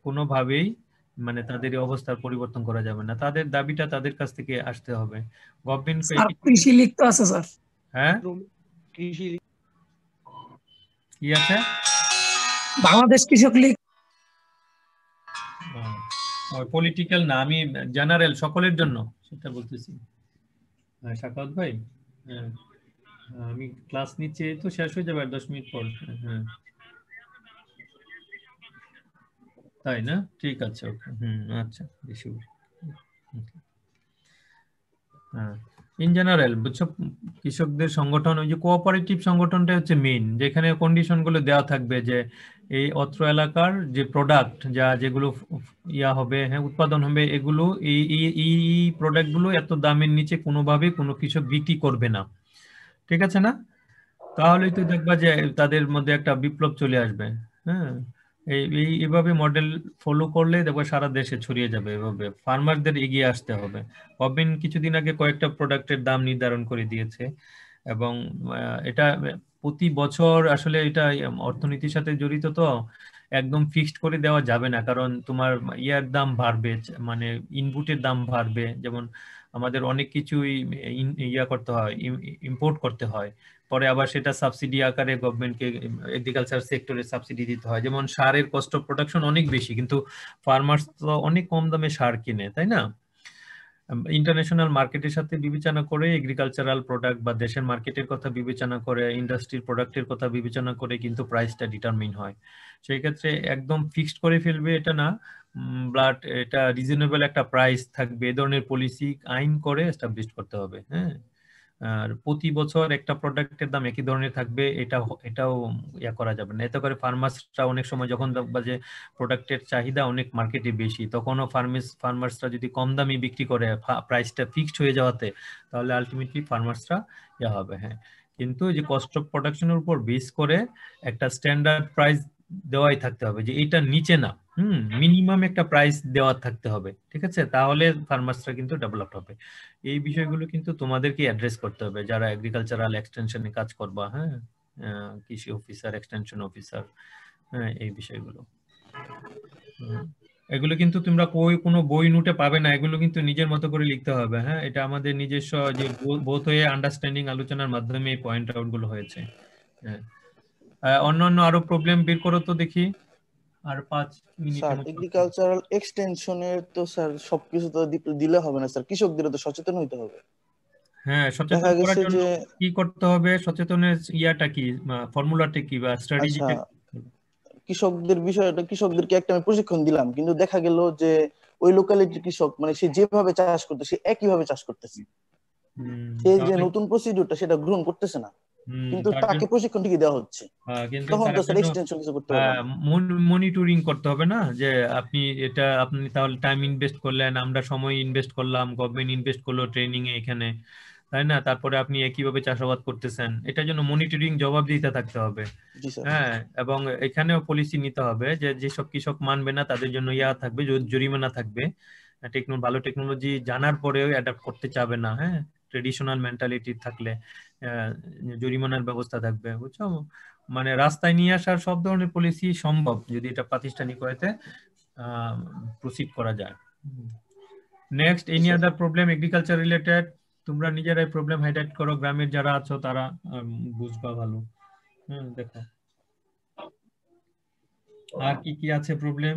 S1: কোনোভাবেই মানে তাদের অবস্থার পরিবর্তন করা যাবে না, তাদের দাবিটা তাদের কাছ থেকে আসতে হবে। গভর্নমেন্ট
S17: কৃষি লীগ তো আছে স্যার।
S1: হ্যাঁ,
S17: কৃষি
S1: কি আছে?
S17: বাংলাদেশ কৃষক লীগ।
S1: পলিটিক্যাল না, আমি জেনারেল সকলের জন্য সেটা বলতেছি। সাকাওয়াত ভাই, আমি ক্লাস নিচ্ছি, তো শেষ হয়ে যাবে আর 10 মিনিট পর। হ্যাঁ, তাই না? ঠিক আছে, ওকে, আচ্ছা, বেশি। হ্যাঁ, ইন জেনারেল বুঝছো, কৃষকদের সংগঠন, ওই যে কোঅপারেটিভ সংগঠনটা হচ্ছে মেইন, যেখানে কন্ডিশন গুলো দেওয়া থাকবে যে এই অত্র এলাকার যে প্রোডাক্ট যেগুলো হবে, হ্যাঁ, উৎপাদন হবে, এগুলো এই প্রোডাক্ট গুলো এত দামের নিচে কোনোভাবে কোনো কৃষক বিক্রি করবে না, ঠিক আছে না? তাহলেই তো দেখবা যে তাদের মধ্যে একটা বিপ্লব চলে আসবে। হ্যাঁ, এইভাবে মডেল ফলো করলে দেখবো সারা দেশে ছড়িয়ে যাবে। এভাবে ফার্মারদের এগিয়ে আসতে হবে। গভর্নমেন্ট কিছুদিন আগে কয়েকটা প্রোডাক্টের দাম নির্ধারণ করে দিয়েছে, এবং এটা প্রতি বছর আসলে এটা অর্থনীতির সাথে জড়িত, তো একদম ফিক্সড করে দেওয়া যাবে না, কারণ তোমার ইয়ার দাম বাড়বে, মানে ইনপুটের দাম বাড়বে। যেমন আমাদের অনেক কিছুই ইয়া করতে হয়, ইম্পোর্ট করতে হয়, পরে আবার সেটা সাবসিডি আকারে গভর্নমেন্টকে এগ্রিকালচার সেক্টরে সাবসিডি দিতে হয়। যেমন সারের কস্ট অফ প্রোডাকশন অনেক বেশি, কিন্তু ফার্মার্স তো অনেক কম দামে সার কিনে, তাই না? ইন্টারন্যাশনাল মার্কেটের সাথে বিবেচনা করে এগ্রিকালচারাল প্রোডাক্ট বা দেশের মার্কেটের কথা বিবেচনা করে, ইন্ডাস্ট্রির প্রোডাক্টের কথা বিবেচনা করে কিন্তু প্রাইসটা ডিটারমিন হয়। সেই ক্ষেত্রে একদম ফিক্সড করে ফেলবে এটা না, বাট এটা রিজনেবল একটা প্রাইস থাকবে, এ ধরনের পলিসি আইন করে এস্টাবলিশ করতে হবে। হ্যাঁ, আর প্রতি বছর একটা প্রোডাক্টের দাম একই ধরনের থাকবে, এটাও ইয়া করা যাবে না। এতে করে ফার্মার্সরা অনেক সময় যখন দেখবা যে প্রোডাক্টের চাহিদা অনেক মার্কেটে বেশি, তখনও ফার্মার্সরা যদি কম দামে বিক্রি করে প্রাইসটা ফিক্সড হয়ে যাওয়াতে, তাহলে আলটিমেটলি ফার্মার্সরা ইয়া হবে। হ্যাঁ, কিন্তু যে কস্ট অফ প্রোডাকশনের উপর বেস করে একটা স্ট্যান্ডার্ড প্রাইস দেওয়াই থাকতে হবে, যে এইটার নিচে না, মিনিমাম একটা প্রাইস দেওয়া থাকতে হবে, ঠিক আছে? তাহলে ফার্মার্সরা কিন্তু ডেভেলপ হবে। এই বিষয়গুলো কিন্তু তোমাদেরকে অ্যাড্রেস করতে হবে যারা এগ্রিকালচারাল এক্সটেনশনে কাজ করবা। হ্যাঁ, কৃষি অফিসার, এক্সটেনশন অফিসার, হ্যাঁ, এই বিষয়গুলো এগুলো কিন্তু তোমরা কোনো বই নোটে পাবে না, এগুলো কিন্তু নিজের মতো করে লিখতে হবে। হ্যাঁ, এটা আমাদের নিজস্ব যে বোথ হয়ে আন্ডারস্ট্যান্ডিং আলোচনার মাধ্যমে এই পয়েন্ট আউট গুলো হয়েছে। হ্যাঁ, অন্যান্য আরো প্রবলেম বের করো তো দেখি, আর 5 মিনিট।
S18: স্যার এগ্রিকালচারাল এক্সটেনশনের তো স্যার সবকিছু তো দিলে হবে না স্যার, কৃষকদের তো সচেতন হইতে হবে।
S1: হ্যাঁ, সচেতন করার জন্য কি করতে হবে? সচেতনের ইয়াটা কি, ফর্মুলাটা কি বা স্ট্র্যাটেজিটা?
S18: কৃষকদের বিষয়টা, কৃষকদেরকে একটা আমি প্রশিক্ষণ দিলাম, কিন্তু দেখা গেল যে ওই লোকালিটির কৃষক মানে সে যেভাবে চাষ করতে সে একইভাবে চাষ করতেছে, সে যে নতুন প্রসিডিউরটা সেটা গ্রহণ করতেছে না, কিন্তু তাকে প্রশিক্ষণ ঠিকই দেওয়া হচ্ছে, তখন তো স্যার এক্সটেনশন কিছু করতে হবে,
S1: মনিটরিং করতে হবে না, যে আপনি তাহলে টাইম ইনভেস্ট করলেন, আমরা সময় ইনভেস্ট করলাম, গভর্নমেন্ট ইনভেস্ট করলো ট্রেনিং এ এখানে, তাই না? তারপরে আপনি কিভাবে চাষাবাদ করতেছেন, এটার জন্য মনিটরিং জবাবদিহিতা থাকতে হবে। হ্যাঁ, এবং এখানেও পলিসি নিতে হবে যে যেসব কৃষক মানবে না তাদের জন্য ইয়া থাকবে, জরিমানা থাকবে। ভালো টেকনোলজি জানার পরেও অ্যাডাপ্ট করতে চাবে না, হ্যাঁ, ট্রেডিশনাল মেন্টালিটি থাকলে জরিমানার ব্যবস্থা থাকবে, বুঝছো? মানে রাস্তায় নিয়ে আসার সব ধরনের পলিসি সম্ভব যদি এটা প্রাতিষ্ঠানিক হয়েতে প্রসিড করা যায়। Next, any other problem agriculture related? তোমরা নিজেরাই প্রবলেম হাইলাইট করো, গ্রামের যারা আছো তারা বুঝবা ভালো। দেখো আর কি কি আছে প্রবলেম।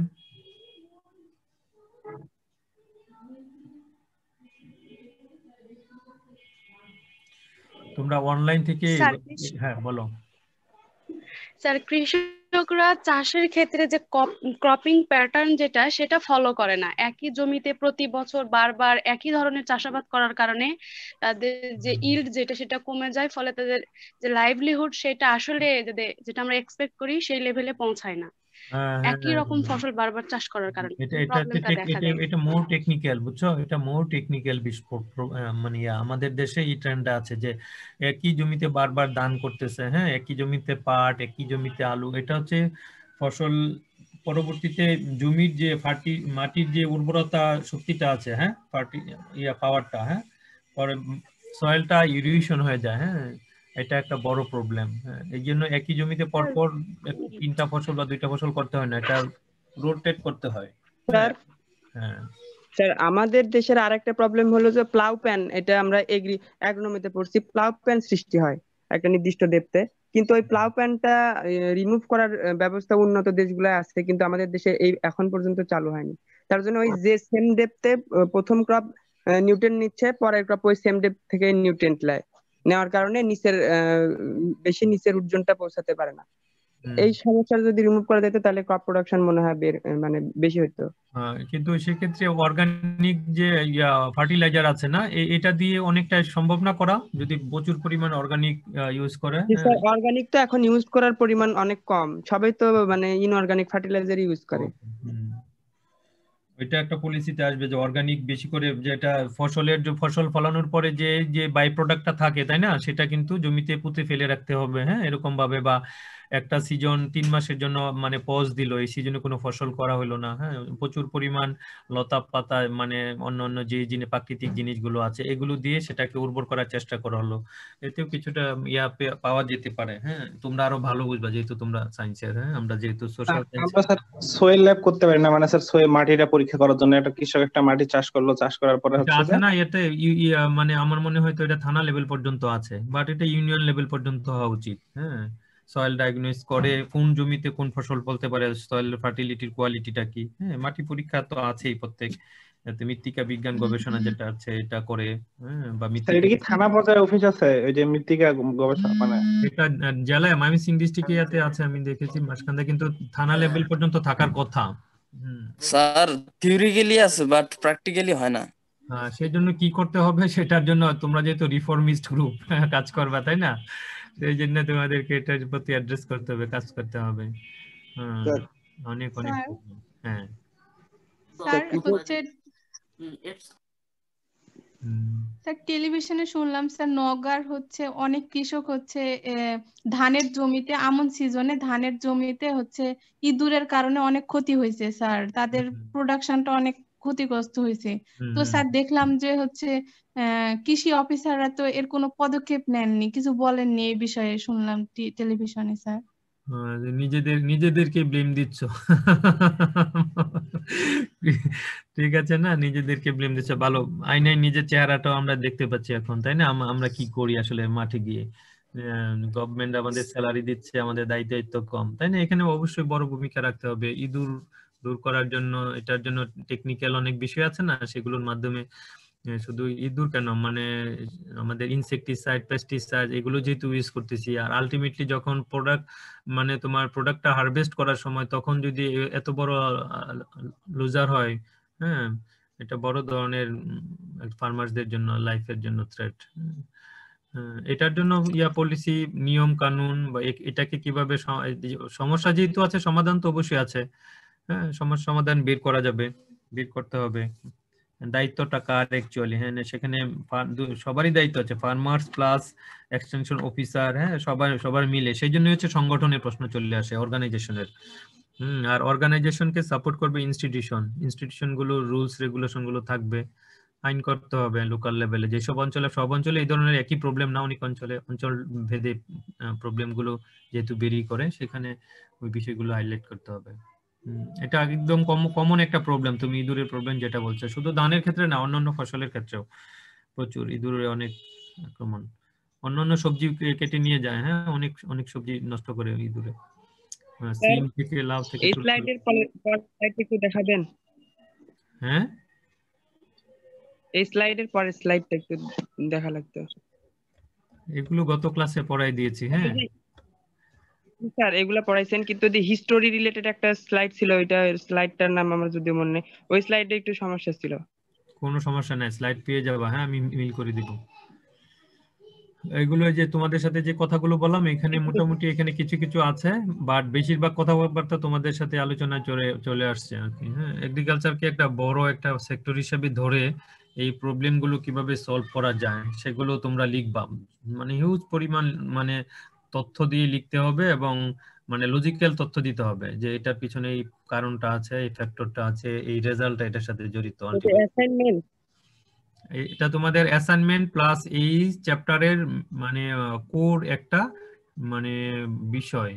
S1: তোমরা অনলাইন থেকে, হ্যাঁ বলো।
S19: স্যার কৃষকরা চাষের ক্ষেত্রে যে ক্রপিং প্যাটার্ন সেটা ফলো করে না, একই জমিতে প্রতি বছর বারবার একই ধরনের চাষাবাদ করার কারণে তাদের যে ইল্ড সেটা কমে যায়, ফলে তাদের যে লাইভলিহুড সেটা আসলে যেটা আমরা এক্সপেক্ট করি সেই লেভেলে পৌঁছায় না, একই রকম ফসল বারবার চাষ করার কারণে।
S1: এটা মোর টেকনিক্যাল, বুঝছো? এটা মোর টেকনিক্যাল মানে আমাদের দেশে এই ট্রেন্ডটা আছে যে একই জমিতে বারবার ধান করতেছে, হ্যাঁ, একই জমিতে পাট, একই জমিতে আলু। এটা হচ্ছে ফসল পরবর্তীতে জমির যে মাটির যে উর্বরতা শক্তিটা আছে, হ্যাঁ, পাওয়ারটা, হ্যাঁ, পরে সয়েলটা ইরিগেশন হয়ে যায়। হ্যাঁ, এটা একটা বড় প্রবলেম। এই জন্য একই জমিতে পরপর 3টা ফসল বা 2টা ফসল করতে হয় না, এটা রোটেট করতে হয়।
S15: হ্যাঁ স্যার, আমাদের দেশের আরেকটা প্রবলেম হলো যে প্লাউ প্যান, এটা আমরা অ্যাগ্রোনমিতে পড়ছি, প্লাউ প্যান সৃষ্টি হয় একটা নির্দিষ্ট ডেপথে, কিন্তু ওই প্লাউ প্যানটা রিমুভ করার ব্যবস্থা উন্নত দেশগুলো আছে, কিন্তু আমাদের দেশে এই এখন পর্যন্ত চালু হয়নি। তার জন্য ওই যে সেম ডেপথে প্রথম ক্রপ নিউট্রিয়েন্ট নিচ্ছে, পরের ক্রপ ওই সেম ডেপথ থেকে নিউট্রিয়েন্ট নেওয়ার কারণে বেশি নিচের উজ্জ্বলটা পৌঁছাতে পারে না। এই সমস্যা যদি রিমুভ করা যেত তাহলে ক্রপ প্রোডাকশন মনে হয় মানে বেশি হতো।
S1: কিন্তু সেক্ষেত্রে অর্গানিক যে ফার্টিলাইজার আছে না, এটা দিয়ে অনেকটা সম্ভব না করা, যদি প্রচুর পরিমাণ অর্গানিক ইউজ করে।
S15: অর্গানিক তো এখন ইউজ করার পরিমাণ অনেক কম, সবাই তো মানে ইনঅর্গানিক ফার্টিলাইজার ইউজ করে।
S1: এটা একটা পলিসিতে আসবে যে অর্গানিক বেশি করে, যেটা ফসল ফলানোর পরে যে বাই প্রোডাক্টটা থাকে, তাই না, সেটা কিন্তু জমিতে পুঁতে ফেলে রাখতে হবে। হ্যাঁ, এরকম ভাবে, বা একটা সিজন 3 মাসের জন্য মানে পজ দিল, এই সিজনে কোনো ফসল করা হলো না, হ্যাঁ, প্রচুর পরিমাণ লতা পাতা মানে অন্যান্য যে প্রাকৃতিক জিনিসগুলো আছে এগুলো দিয়ে সেটাকে উর্বর করার চেষ্টা করা হলো, এতেও কিছুটা পাওয়া যেতে পারে। হ্যাঁ, তোমরা আরো ভালো বুঝবা যেহেতু তোমরা সায়েন্সের, হ্যাঁ, আমরা যেহেতু সোশ্যাল
S9: আমরা স্যার সোয়েল ল্যাব করতে পারি না, মানে স্যার সোয়েল মাটিটা পরীক্ষা করার জন্য একটা কৃষক একটা মাটি চাষ করলো, চাষ করার পরে হচ্ছে
S1: আছে না এতে মানে আমার মনে হয় তো এটা থানা লেভেল পর্যন্ত আছে, বাট এটা ইউনিয়ন লেভেল পর্যন্ত হওয়া উচিত। হ্যাঁ, সয়েল ডায়াগনোস করে কোন জমিতে কোন ফসল ফলতে পারে, সয়েল ফার্টিলিটির কোয়ালিটিটা কি, হ্যাঁ, মাটি পরীক্ষা তো আছেই প্রত্যেক মৃত্তিকা বিজ্ঞান গবেষণা যেটা আছে এটা করে, হ্যাঁ, বা
S9: এটা কি থানা পর্যায়ে অফিস আছে ওই যে মৃত্তিকা গবেষণা, মানে
S1: এটা জেলায় ময়মনসিংহ ডিস্ট্রিক্টে ইয়াতে আছে আমি দেখেছি মাঝখানে, কিন্তু থানা লেভেল পর্যন্ত থাকার কথা।
S20: স্যার থিওরিক্যালি আছে বাট প্র্যাকটিক্যালি হয় না।
S1: সেই জন্য কি করতে হবে সেটার জন্য তোমরা যেহেতু রিফর্মিস্ট গ্রুপ কাজ করবা, তাই না, সেই জন্য তোমাদেরকে এটার প্রতি অ্যাড্রেস করতে হবে, কাজ করতে হবে। অনেক অনেক হ্যাঁ
S21: স্যার হচ্ছে স্যার টেলিভিশনে শুনলাম স্যার নওগাঁর হচ্ছে অনেক কৃষক হচ্ছে ধানের জমিতে আমন সিজনে ধানের জমিতে হচ্ছে ইঁদুরের কারণে অনেক ক্ষতি হয়েছে স্যার, তাদের প্রোডাকশনটা অনেক ক্ষতিগ্রস্ত হয়েছে। তো স্যার দেখলাম যে হচ্ছে কৃষি অফিসাররা তো এর কোনো পদক্ষেপ নেননি, কিছু বলেননি এই বিষয়ে, শুনলাম টেলিভিশনে স্যার।
S1: নিজেদেরকে ব্লেম দিচ্ছ, ঠিক আছে না, নিজেদেরকে ব্লেম দিচ্ছ। ভালো আয়নায় নিজের চেহারাটাও আমরা দেখতে পাচ্ছি এখন, তাই না, আমরা কি করি আসলে মাঠে গিয়ে, গভর্নমেন্ট আমাদের স্যালারি দিচ্ছে, আমাদের দায়িত্ব কম, তাই না, এখানে অবশ্যই বড় ভূমিকা রাখতে হবে ইঁদুর দূর করার জন্য। এটার জন্য টেকনিক্যাল অনেক বিষয় আছে না, সেগুলোর মাধ্যমে শুধু ইঁদুর কেন মানে আমাদের ইনসেকটিসাইড, পেস্টিসাইড এগুলো যেহেতু ইউজ করতেছি, আর আলটিমেটলি যখন প্রোডাক্ট মানে তোমার প্রোডাক্টটা হারভেস্ট করার সময় তখন যদি এত বড় লুজার হয়, হ্যাঁ, এটা বড় ধরনের ফার্মারদের জন্য লাইফের জন্য থ্রেট। এটার জন্য পলিসি নিয়ম কানুন বা এটাকে কিভাবে সমস্যা যেহেতু আছে সমাধান তো অবশ্যই আছে, হ্যাঁ, সমস্যা সমাধান বের করা যাবে, বের করতে হবে। দায়িত্বটা কার অ্যাকচুয়ালি, হ্যাঁ, সেখানে সবারই দায়িত্ব আছে, ফার্মার্স প্লাস এক্সটেনশন অফিসার, হ্যাঁ, সবার মিলে, সেই জন্য হচ্ছে সংগঠনের প্রশ্ন চলে আসে, অর্গানাইজেশনের। আর অর্গানাইজেশনকে সাপোর্ট করবে ইনস্টিটিউশন গুলো, রুলস রেগুলেশন গুলো থাকবে, আইন করতে হবে লোকাল লেভেলে, যেসব অঞ্চলে, সব অঞ্চলে এই ধরনের একই প্রবলেম না, অনেক অঞ্চলে অঞ্চল ভেদে প্রবলেম গুলো যেহেতু বেরিয়ে করে, সেখানে ওই বিষয়গুলো হাইলাইট করতে হবে। এটা একদম কমন একটা প্রবলেম, তুমি ইঁদুরের প্রবলেম যেটা বলছো, শুধু ধানের ক্ষেত্রে না, অন্যান্য ফসলের ক্ষেত্রেও প্রচুর ইঁদুরের অনেক আক্রমণ। অন্যান্য সবজি কেটে নিয়ে যায়, হ্যাঁ, অনেক অনেক সবজি নষ্ট করে ইঁদুরে, সিম থেকে লাউ থেকে।
S15: এই স্লাইডের স্লাইড একটু দেখাবেন?
S1: হ্যাঁ,
S15: এই স্লাইডের পরের স্লাইডটা একটু দেখা লাগতো।
S1: এগুলো গত ক্লাসে পড়াই দিয়েছি। হ্যাঁ
S15: স্যার এগুলা পড়াইছেন, কিন্তু হিস্টোরি রিলেটেড একটা স্লাইড ছিল, ওইটা স্লাইডটার নাম আমার যদি মনে নেই, ওই স্লাইডে একটু সমস্যা ছিল।
S1: কোনো সমস্যা নাই, স্লাইড পেয়ে যাবা, হ্যাঁ, আমি মিল করে দিব। এগুলো যে তোমাদের সাথে যে কথাগুলো বললাম এখানে মোটামুটি এখানে কিছু কিছু আছে, বাট বেশিরভাগ কথাবার্তা তোমাদের সাথে আলোচনায় চলে আসছে আর কি। হ্যাঁ, এগ্রিকালচারকে একটা বড় একটা সেক্টর হিসেবে ধরে এই প্রবলেম গুলো কিভাবে সলভ করা যায় সেগুলো তোমরা লিখবা, মানে হিউজ পরিমাণ মানে তথ্য দিয়ে লিখতে হবে, এবং মানে লজিক্যাল তথ্য দিতে হবে যে এটার পিছনে এই কারণটা আছে, এই ফ্যাক্টরটা আছে, এই রেজাল্টটা এটার সাথে জড়িত। এটা তোমাদের অ্যাসাইনমেন্ট প্লাস এই চ্যাপ্টারের মানে কোর একটা মানে বিষয়,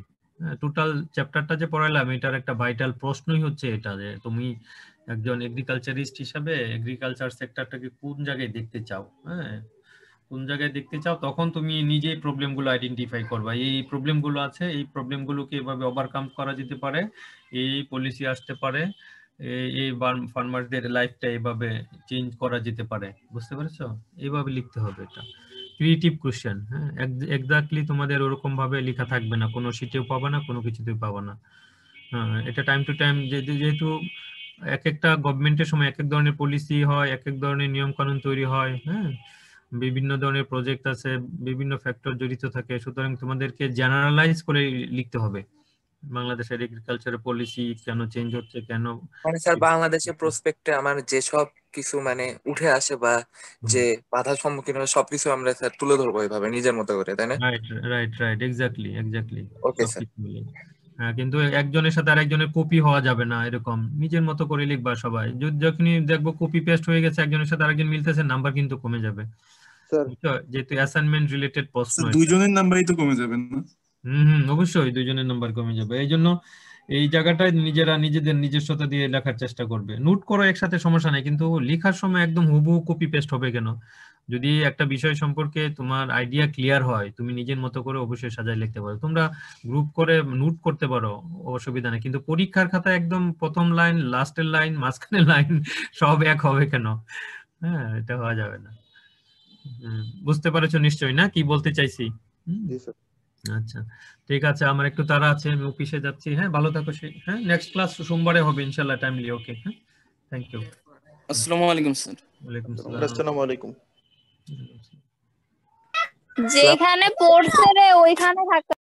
S1: টোটাল চ্যাপ্টারটা যে পড়াইলাম এটার একটা ভাইটাল প্রশ্নই হচ্ছে এটা, যে তুমি একজন এগ্রিকালচারিস্ট হিসাবে এগ্রিকালচার সেক্টরটাকে কোন জায়গায় দেখতে চাও, হ্যাঁ, কোন জায়গায় দেখতে চাও, তখন তুমি নিজেই প্রবলেমগুলো আইডেন্টিফাই করবা, এই প্রবলেমগুলো আছে, এই প্রবলেমগুলোকে এভাবে ওভারকাম করা যেতে পারে, এই পলিসি আসতে পারে, এই ফার্মারদের লাইফটা এভাবে চেঞ্জ করা যেতে পারে, বুঝতে পেরেছো? এইভাবে লিখতে হবে, এটা ক্রিয়েটিভ কোশ্চেন। হ্যাঁ, এক্স্যাক্টলি তোমাদের ওরকম ভাবে লেখা থাকবে না, কোনো শিটেও পাবা না, কোনো কিছুতেও পাবা না। হ্যাঁ, এটা টাইম টু টাইম যেহেতু এক একটা গভর্নমেন্টের সময় এক এক ধরনের পলিসি হয়, এক এক ধরনের নিয়ম কানুন তৈরি হয়, হ্যাঁ, বিভিন্ন ধরনের প্রজেক্ট আছে, বিভিন্ন ফ্যাক্টর জড়িত থাকে, সুতরাং তোমাদেরকে জেনারেলাইজ করে লিখতে হবে বাংলাদেশের এগ্রিকালচার পলিসি কেন চেঞ্জ হচ্ছে, কেন
S5: মানে স্যার বাংলাদেশের প্রসপেক্টে আমার যেসব কিছু মানে উঠে আসে বা যে বাধার সম্মুখীন হয় সবকিছু আমরা স্যার তুলে ধরবো এইভাবে নিজের মতো করে, তাই না?
S1: Right right right, exactly exactly.
S5: Okay sir.
S1: সবকিছু মিলে। হ্যাঁ, কিন্তু একজনের সাথে আরেকজনের কপি হওয়া যাবে না, এরকম নিজের মতো করে লিখবা সবাই। যখনই দেখবো কপি পেস্ট হয়ে গেছে, একজনের সাথে আরেকজন মিলতেছে, নাম্বার কিন্তু কমে যাবে।
S16: স্যার
S1: বুঝছো? যেহেতু অ্যাসাইনমেন্ট রিলেটেড প্রশ্ন।
S12: দুইজনের নাম্বারই তো কমে যাবে না?
S1: অবশ্যই দুইজনের নাম্বার কমে যাবে। এই জন্য এই জায়গাটায় নিজেরা নিজেদের নিজস্বতা দিয়ে লেখার চেষ্টা করবে। নোট করো একসাথে, সমস্যা নাই, কিন্তু লেখার সময় একদম হুবহু কপি পেস্ট হবে কেন? যদি একটা বিষয় সম্পর্কে তোমার আইডিয়া ক্লিয়ার হয়, তুমি নিজের মতো করে অবশ্যই সাজায় লিখতে পারো। তোমরা গ্রুপ করে নোট করতে পারো, অসুবিধা নেই, কিন্তু পরীক্ষার খাতায় একদম প্রথম লাইন, লাস্টের লাইন, মাঝখানের লাইন সব এক হবে কেন? হ্যাঁ, এটা হওয়া যাবে না। বুঝতে পারছো নিশ্চয়ই না কি বলতে চাইছি?
S16: জি স্যার।
S1: আচ্ছা ঠিক আছে, আমার একটু তাড়া আছে, আমি অফিসে যাচ্ছি। হ্যাঁ, ভালো থাকো। হ্যাঁ, নেক্সট ক্লাস সোমবারে হবে ইনশাআল্লাহ, টাইমলি। ওকে, হ্যাঁ, থ্যাংক ইউ।
S20: আসসালামু আলাইকুম স্যার।
S1: ওয়ালাইকুম আসসালাম।
S18: আসসালামু আলাইকুম।
S6: যেখানে পড়ছে রে ওইখানে থাকতে